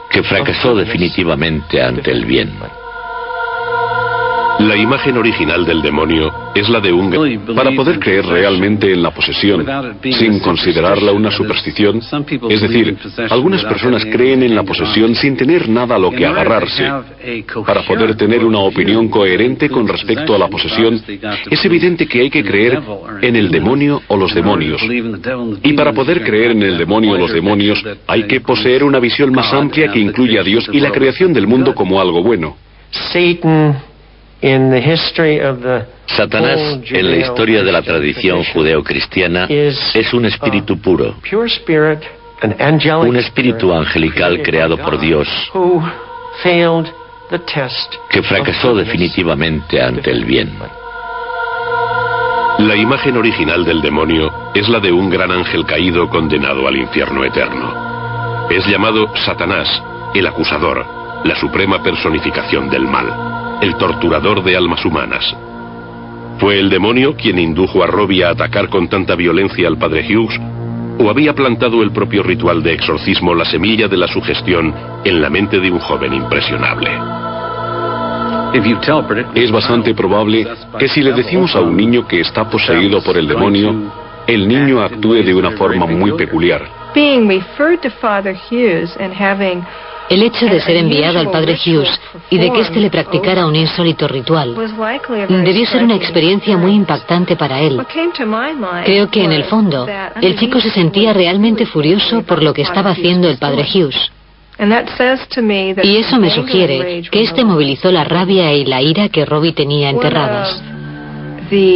que fracasó definitivamente ante el bien. La imagen original del demonio es la de un... Para poder creer realmente en la posesión, sin considerarla una superstición, es decir, algunas personas creen en la posesión sin tener nada a lo que agarrarse. Para poder tener una opinión coherente con respecto a la posesión, es evidente que hay que creer en el demonio o los demonios. Y para poder creer en el demonio o los demonios, hay que poseer una visión más amplia que incluye a Dios y la creación del mundo como algo bueno. Satanás, en la historia de la tradición judeocristiana, es un espíritu puro, un espíritu angelical creado por Dios, que fracasó definitivamente ante el bien. La imagen original del demonio es la de un gran ángel caído condenado al infierno eterno. Es llamado Satanás, el acusador, la suprema personificación del mal, el torturador de almas humanas. ¿Fue el demonio quien indujo a Robbie a atacar con tanta violencia al padre Hughes? ¿O había plantado el propio ritual de exorcismo la semilla de la sugestión en la mente de un joven impresionable? Es bastante probable que si le decimos a un niño que está poseído por el demonio, el niño actúe de una forma muy peculiar. El hecho de ser enviado al padre Hughes y de que éste le practicara un insólito ritual debió ser una experiencia muy impactante para él. Creo que en el fondo el chico se sentía realmente furioso por lo que estaba haciendo el padre Hughes. Y eso me sugiere que éste movilizó la rabia y la ira que Robbie tenía enterradas.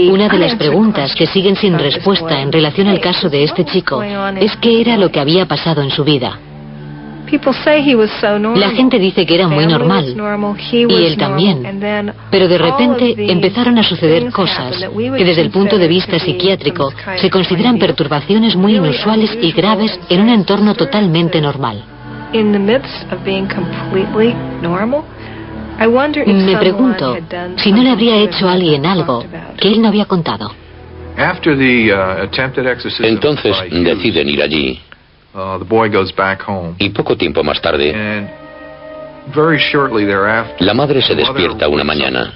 Una de las preguntas que siguen sin respuesta en relación al caso de este chico es qué era lo que había pasado en su vida. La gente dice que era muy normal, y él también, pero de repente empezaron a suceder cosas que desde el punto de vista psiquiátrico se consideran perturbaciones muy inusuales y graves en un entorno totalmente normal. Me pregunto si no le habría hecho a alguien algo que él no había contado. Entonces deciden ir allí. Y poco tiempo más tarde, la madre se despierta una mañana.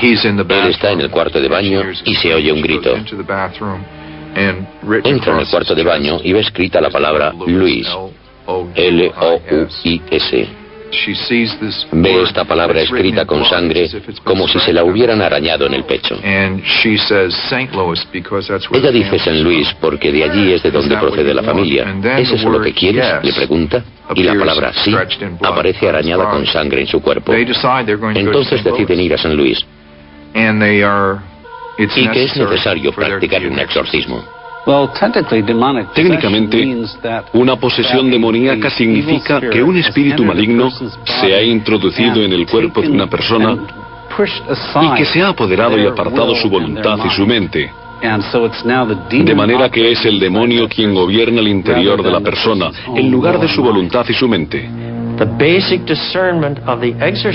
Él está en el cuarto de baño y se oye un grito. Entra en el cuarto de baño y ve escrita la palabra Louis, L-O-U-I-S. Ve esta palabra escrita con sangre como si se la hubieran arañado en el pecho. Ella dice St. Louis porque de allí es de donde procede la familia. ¿Es eso lo que quieres?, le pregunta. Y la palabra sí aparece arañada con sangre en su cuerpo. Entonces deciden ir a St. Louis y que es necesario practicar un exorcismo. Técnicamente, una posesión demoníaca significa que un espíritu maligno se ha introducido en el cuerpo de una persona y que se ha apoderado y apartado su voluntad y su mente. De manera que es el demonio quien gobierna el interior de la persona, en lugar de su voluntad y su mente.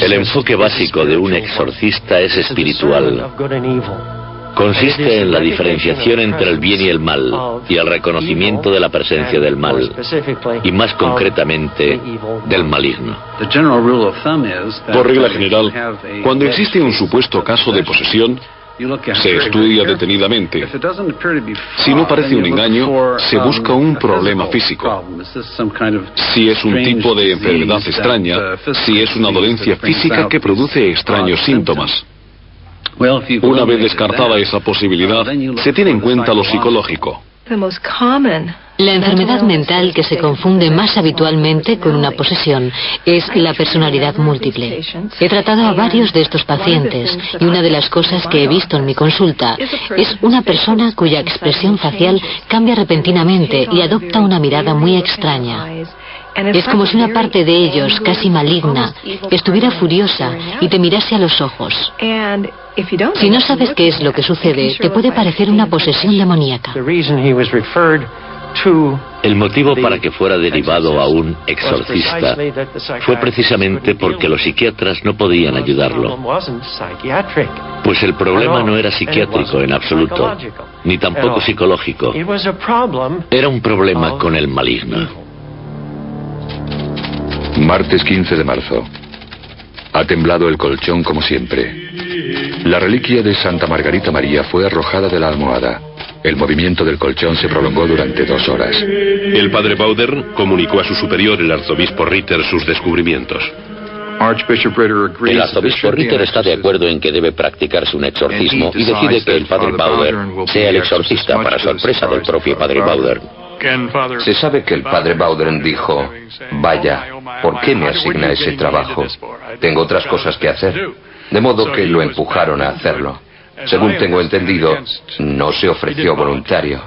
El enfoque básico de un exorcista es espiritual. Consiste en la diferenciación entre el bien y el mal, y el reconocimiento de la presencia del mal, y más concretamente, del maligno. Por regla general, cuando existe un supuesto caso de posesión, se estudia detenidamente. Si no parece un engaño, se busca un problema físico. Si es un tipo de enfermedad extraña, si es una dolencia física que produce extraños síntomas. Una vez descartada esa posibilidad, se tiene en cuenta lo psicológico. La enfermedad mental que se confunde más habitualmente con una posesión es la personalidad múltiple. He tratado a varios de estos pacientes y una de las cosas que he visto en mi consulta es una persona cuya expresión facial cambia repentinamente y adopta una mirada muy extraña. Es como si una parte de ellos, casi maligna, estuviera furiosa y te mirase a los ojos. Si no sabes qué es lo que sucede, te puede parecer una posesión demoníaca. El motivo para que fuera derivado a un exorcista fue precisamente porque los psiquiatras no podían ayudarlo. Pues el problema no era psiquiátrico en absoluto, ni tampoco psicológico. Era un problema con el maligno. Martes 15 de marzo. Ha temblado el colchón como siempre. La reliquia de Santa Margarita María fue arrojada de la almohada. El movimiento del colchón se prolongó durante 2 horas. El padre Bowder comunicó a su superior, el arzobispo Ritter, sus descubrimientos. El arzobispo Ritter está de acuerdo en que debe practicarse un exorcismo y decide que el padre Bowder sea el exorcista, para sorpresa del propio padre Bowder. Se sabe que el padre Bowder dijo: vaya, ¿por qué me asigna ese trabajo? Tengo otras cosas que hacer. De modo que lo empujaron a hacerlo. Según tengo entendido, no se ofreció voluntario.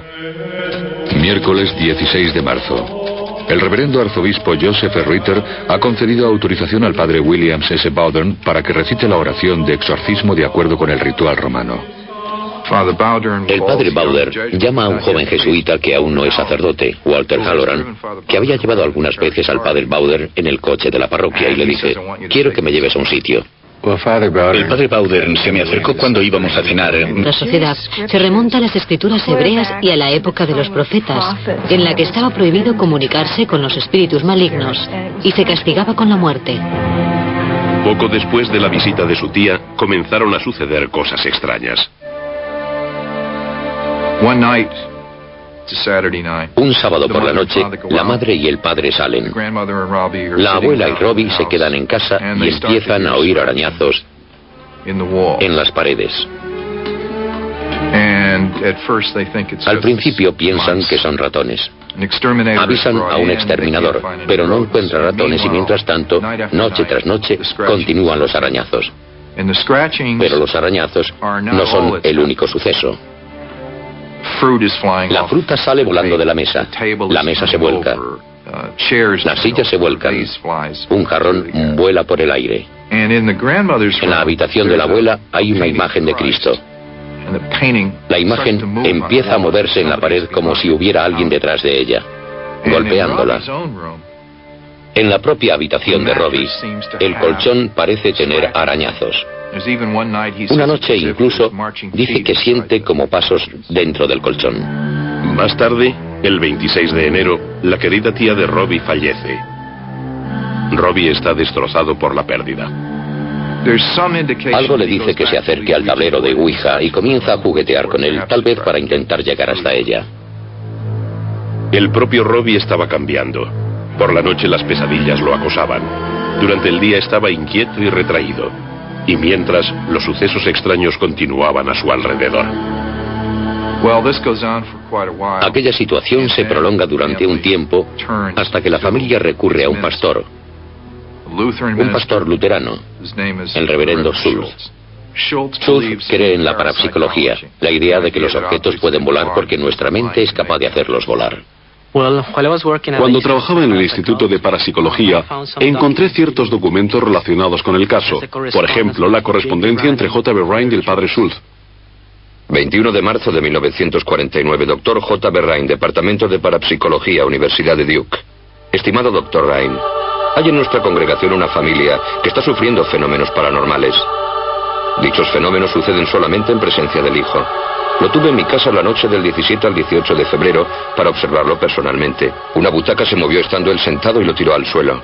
Miércoles 16 de marzo. El reverendo arzobispo Joseph Ritter ha concedido autorización al padre William S. Bowden para que recite la oración de exorcismo de acuerdo con el ritual romano. El padre Bowder llama a un joven jesuita que aún no es sacerdote, Walter Halloran, que había llevado algunas veces al padre Bowder en el coche de la parroquia, y le dice: quiero que me lleves a un sitio. El padre Bowder se me acercó cuando íbamos a cenar. La sociedad se remonta a las escrituras hebreas y a la época de los profetas, en la que estaba prohibido comunicarse con los espíritus malignos y se castigaba con la muerte. Poco después de la visita de su tía, comenzaron a suceder cosas extrañas. Un sábado por la noche, la madre y el padre salen. La abuela y Robbie se quedan en casa y empiezan a oír arañazos en las paredes. Al principio piensan que son ratones. Avisan a un exterminador, pero no encuentra ratones y mientras tanto, noche tras noche, continúan los arañazos. Pero los arañazos no son el único suceso. La fruta sale volando de la mesa se vuelca, las sillas se vuelcan, un jarrón vuela por el aire. En la habitación de la abuela hay una imagen de Cristo. La imagen empieza a moverse en la pared como si hubiera alguien detrás de ella, golpeándola. En la propia habitación de Robbie, el colchón parece tener arañazos. Una noche incluso dice que siente como pasos dentro del colchón. Más tarde, el 26 de enero, la querida tía de Robbie fallece. Robbie está destrozado por la pérdida. Algo le dice que se acerque al tablero de Ouija y comienza a juguetear con él, tal vez para intentar llegar hasta ella. El propio Robbie estaba cambiando. Por la noche las pesadillas lo acosaban. Durante el día estaba inquieto y retraído. Y mientras, los sucesos extraños continuaban a su alrededor. Aquella situación se prolonga durante un tiempo hasta que la familia recurre a un pastor luterano, el reverendo Schultz. Schultz cree en la parapsicología, la idea de que los objetos pueden volar porque nuestra mente es capaz de hacerlos volar. Cuando trabajaba en el Instituto de Parapsicología, encontré ciertos documentos relacionados con el caso. Por ejemplo, la correspondencia entre J.B. Rhine y el padre Schultz. 21 de marzo de 1949, Dr. J.B. Rhine, Departamento de Parapsicología, Universidad de Duke. Estimado Dr. Rhine, Hay en nuestra congregación una familia que está sufriendo fenómenos paranormales. Dichos fenómenos suceden solamente en presencia del Hijo. Lo tuve en mi casa la noche del 17 al 18 de febrero para observarlo personalmente. Una butaca se movió estando él sentado y lo tiró al suelo.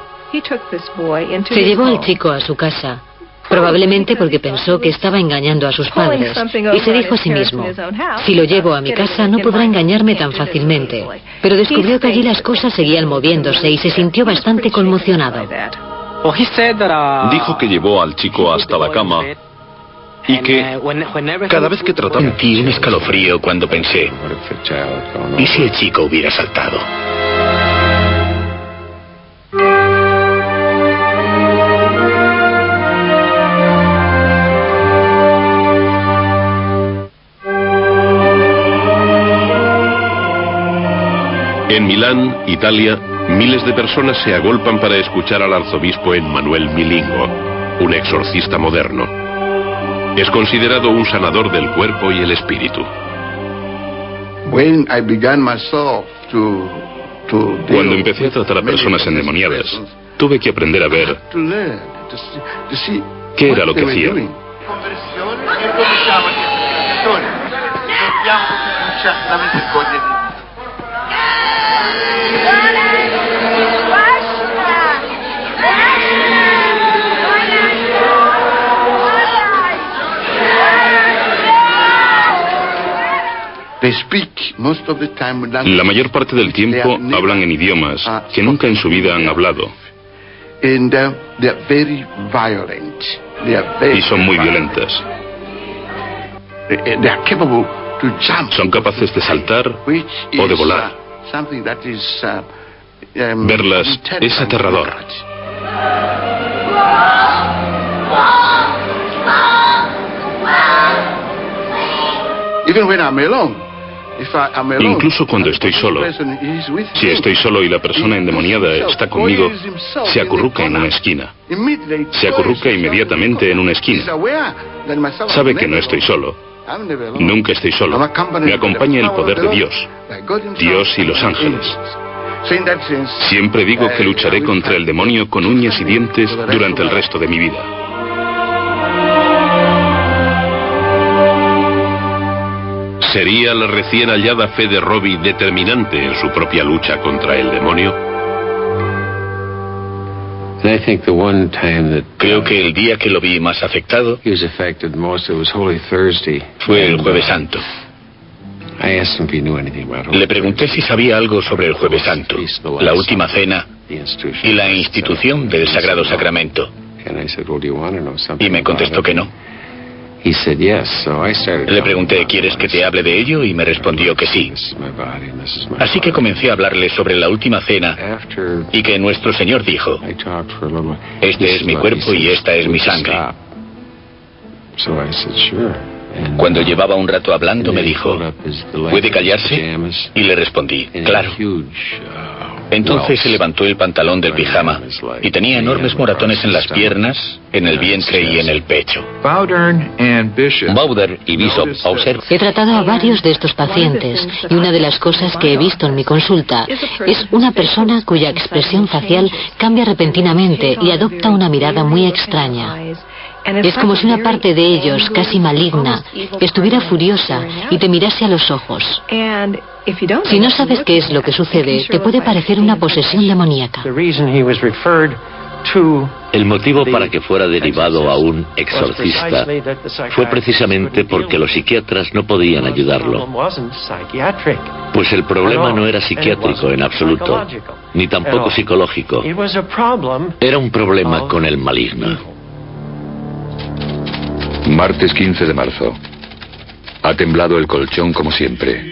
Se llevó al chico a su casa, probablemente porque pensó que estaba engañando a sus padres, y se dijo a sí mismo, si lo llevo a mi casa no podrá engañarme tan fácilmente. Pero descubrió que allí las cosas seguían moviéndose y se sintió bastante conmocionado. Dijo que llevó al chico hasta la cama y que cada vez que trataba... Sentí un escalofrío cuando pensé, ¿y si el chico hubiera saltado? En Milán, Italia, miles de personas se agolpan para escuchar al arzobispo Emmanuel Milingo, un exorcista moderno. Es considerado un sanador del cuerpo y el espíritu. Cuando empecé a tratar a personas endemoniadas, tuve que aprender a ver qué era lo que hacían. La mayor parte del tiempo hablan en idiomas que nunca en su vida han hablado. Y son muy violentas. Son capaces de saltar o de volar. Verlas es aterrador. Incluso cuando estoy solo, si estoy solo y la persona endemoniada está conmigo, se acurruca en una esquina. Se acurruca inmediatamente en una esquina. Sabe que no estoy solo. Nunca estoy solo. Me acompaña el poder de Dios. Dios y los ángeles. Siempre digo que lucharé contra el demonio con uñas y dientes durante el resto de mi vida. ¿Sería la recién hallada fe de Robbie determinante en su propia lucha contra el demonio? Creo que el día que lo vi más afectado fue el Jueves Santo. Le pregunté si sabía algo sobre el Jueves Santo, la última cena y la institución del Sagrado Sacramento. Y me contestó que no. Le pregunté, ¿quieres que te hable de ello? Y me respondió que sí. Así que comencé a hablarle sobre la última cena y que nuestro Señor dijo, este es mi cuerpo y esta es mi sangre. Cuando llevaba un rato hablando me dijo, ¿puede callarse? Y le respondí, claro. Entonces se levantó el pantalón del pijama y tenía enormes moratones en las piernas, en el vientre y en el pecho. Bowder y Bishop observan. He tratado a varios de estos pacientes y una de las cosas que he visto en mi consulta es una persona cuya expresión facial cambia repentinamente y adopta una mirada muy extraña. Es como si una parte de ellos, casi maligna, estuviera furiosa y te mirase a los ojos. Si no sabes qué es lo que sucede, te puede parecer una posesión demoníaca. El motivo para que fuera derivado a un exorcista fue precisamente porque los psiquiatras no podían ayudarlo. Pues el problema no era psiquiátrico en absoluto, ni tampoco psicológico. Era un problema con el maligno. Martes 15 de marzo. Ha temblado el colchón como siempre.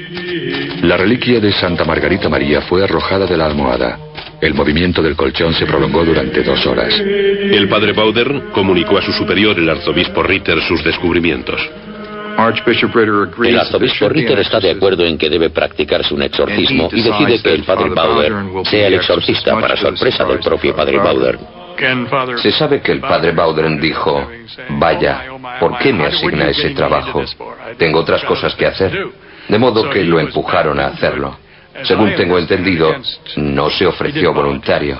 La reliquia de Santa Margarita María fue arrojada de la almohada. El movimiento del colchón se prolongó durante 2 horas. El padre Bowder comunicó a su superior, el arzobispo Ritter, sus descubrimientos. El arzobispo Ritter está de acuerdo en que debe practicarse un exorcismo y decide que el padre Bowder sea el exorcista, para sorpresa del propio padre Bowder. Se sabe que el padre Bowder dijo, vaya, ¿por qué me asigna ese trabajo? Tengo otras cosas que hacer. De modo que lo empujaron a hacerlo. Según tengo entendido, no se ofreció voluntario.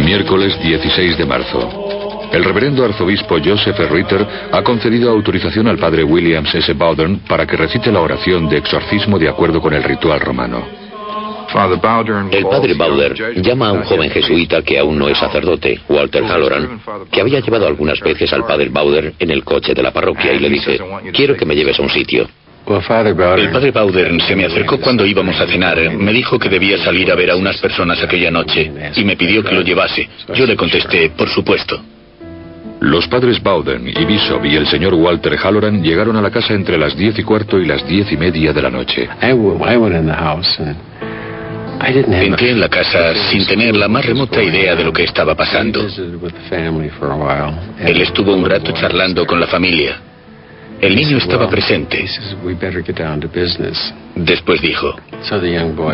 Miércoles 16 de marzo. El reverendo arzobispo Joseph Ritter ha concedido autorización al padre William S. Bowdern para que recite la oración de exorcismo de acuerdo con el ritual romano. El padre Bowdern llama a un joven jesuita que aún no es sacerdote, Walter Halloran, que había llevado algunas veces al padre Bowdern en el coche de la parroquia y le dice: quiero que me lleves a un sitio. El padre Bowdern se me acercó cuando íbamos a cenar. Me dijo que debía salir a ver a unas personas aquella noche y me pidió que lo llevase. Yo le contesté, por supuesto. Los padres Bowdern y Bishop y el señor Walter Halloran llegaron a la casa entre las 10:15 y las 10:30 de la noche. Entré en la casa sin tener la más remota idea de lo que estaba pasando. Él estuvo un rato charlando con la familia. El niño estaba presente. Después dijo: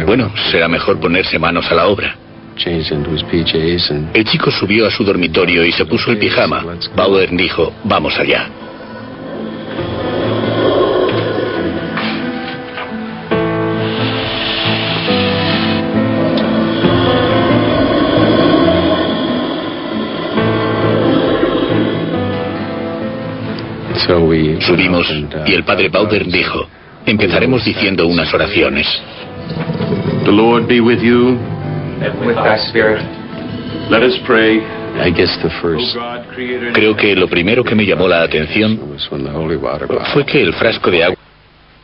bueno, será mejor ponerse manos a la obra. El chico subió a su dormitorio y se puso el pijama. Bowdern dijo: vamos allá. Subimos y el padre Bowdern dijo: empezaremos diciendo unas oraciones. The Lord be with you. And with thy spirit. Let us pray. Creo que lo primero que me llamó la atención fue que el frasco de agua...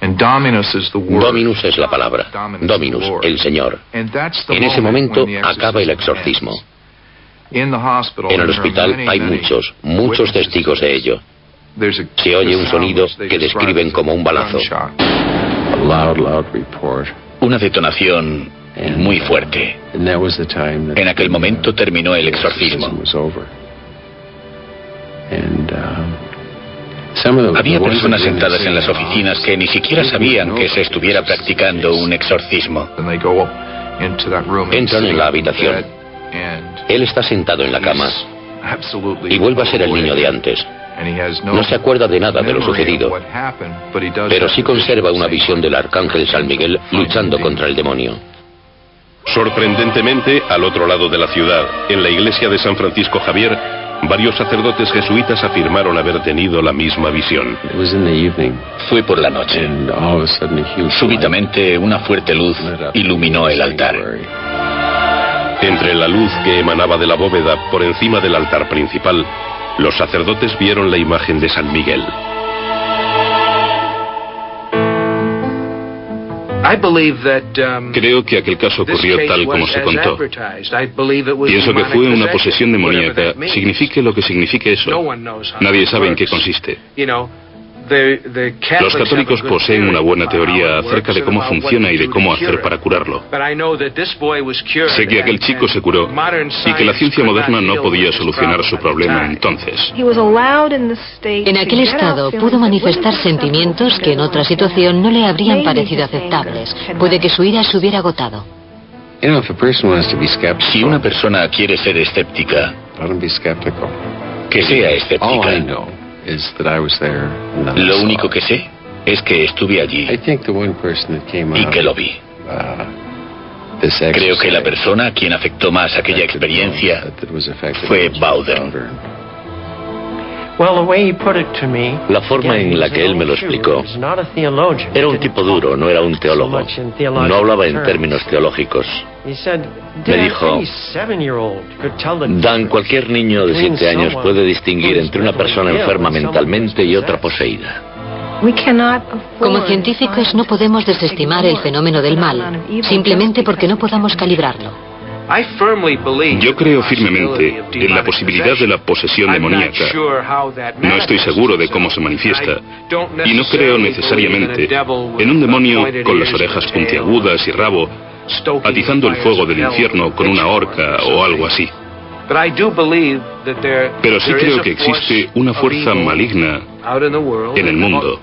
Dominus es la palabra. Dominus, el Señor. En ese momento acaba el exorcismo. En el hospital hay muchos testigos de ello. Se oye un sonido que describen como un balazo. Una detonación muy fuerte. En aquel momento terminó el exorcismo. Había personas sentadas en las oficinas que ni siquiera sabían que se estuviera practicando un exorcismo. Entran en la habitación. Él está sentado en la cama y vuelve a ser el niño de antes. No se acuerda de nada de lo sucedido, pero sí conserva una visión del arcángel San Miguel luchando contra el demonio. Sorprendentemente, al otro lado de la ciudad, en la iglesia de San Francisco Javier, varios sacerdotes jesuitas afirmaron haber tenido la misma visión. Fue por la noche. Súbitamente, una fuerte luz iluminó el altar. Entre la luz que emanaba de la bóveda por encima del altar principal, los sacerdotes vieron la imagen de San Miguel. Creo que aquel caso ocurrió tal como se contó. Pienso que fue una posesión demoníaca, signifique lo que signifique eso. Nadie sabe en qué consiste. Los católicos poseen una buena teoría acerca de cómo funciona y de cómo hacer para curarlo. Sé que aquel chico se curó y que la ciencia moderna no podía solucionar su problema entonces. En aquel estado pudo manifestar sentimientos que en otra situación no le habrían parecido aceptables. Puede que su ira se hubiera agotado. Si una persona quiere ser escéptica, que sea escéptica. Lo único que sé es que estuve allí y que lo vi. Creo que la persona a quien afectó más aquella experiencia fue Bowdern. La forma en la que él me lo explicó, era un tipo duro, no era un teólogo. No hablaba en términos teológicos. Me dijo: Dan, cualquier niño de 7 años puede distinguir entre una persona enferma mentalmente y otra poseída. Como científicos no podemos desestimar el fenómeno del mal, simplemente porque no podamos calibrarlo. Yo creo firmemente en la posibilidad de la posesión demoníaca. No estoy seguro de cómo se manifiesta, y no creo necesariamente en un demonio con las orejas puntiagudas y rabo, atizando el fuego del infierno con una horca o algo así. Pero sí creo que existe una fuerza maligna en el mundo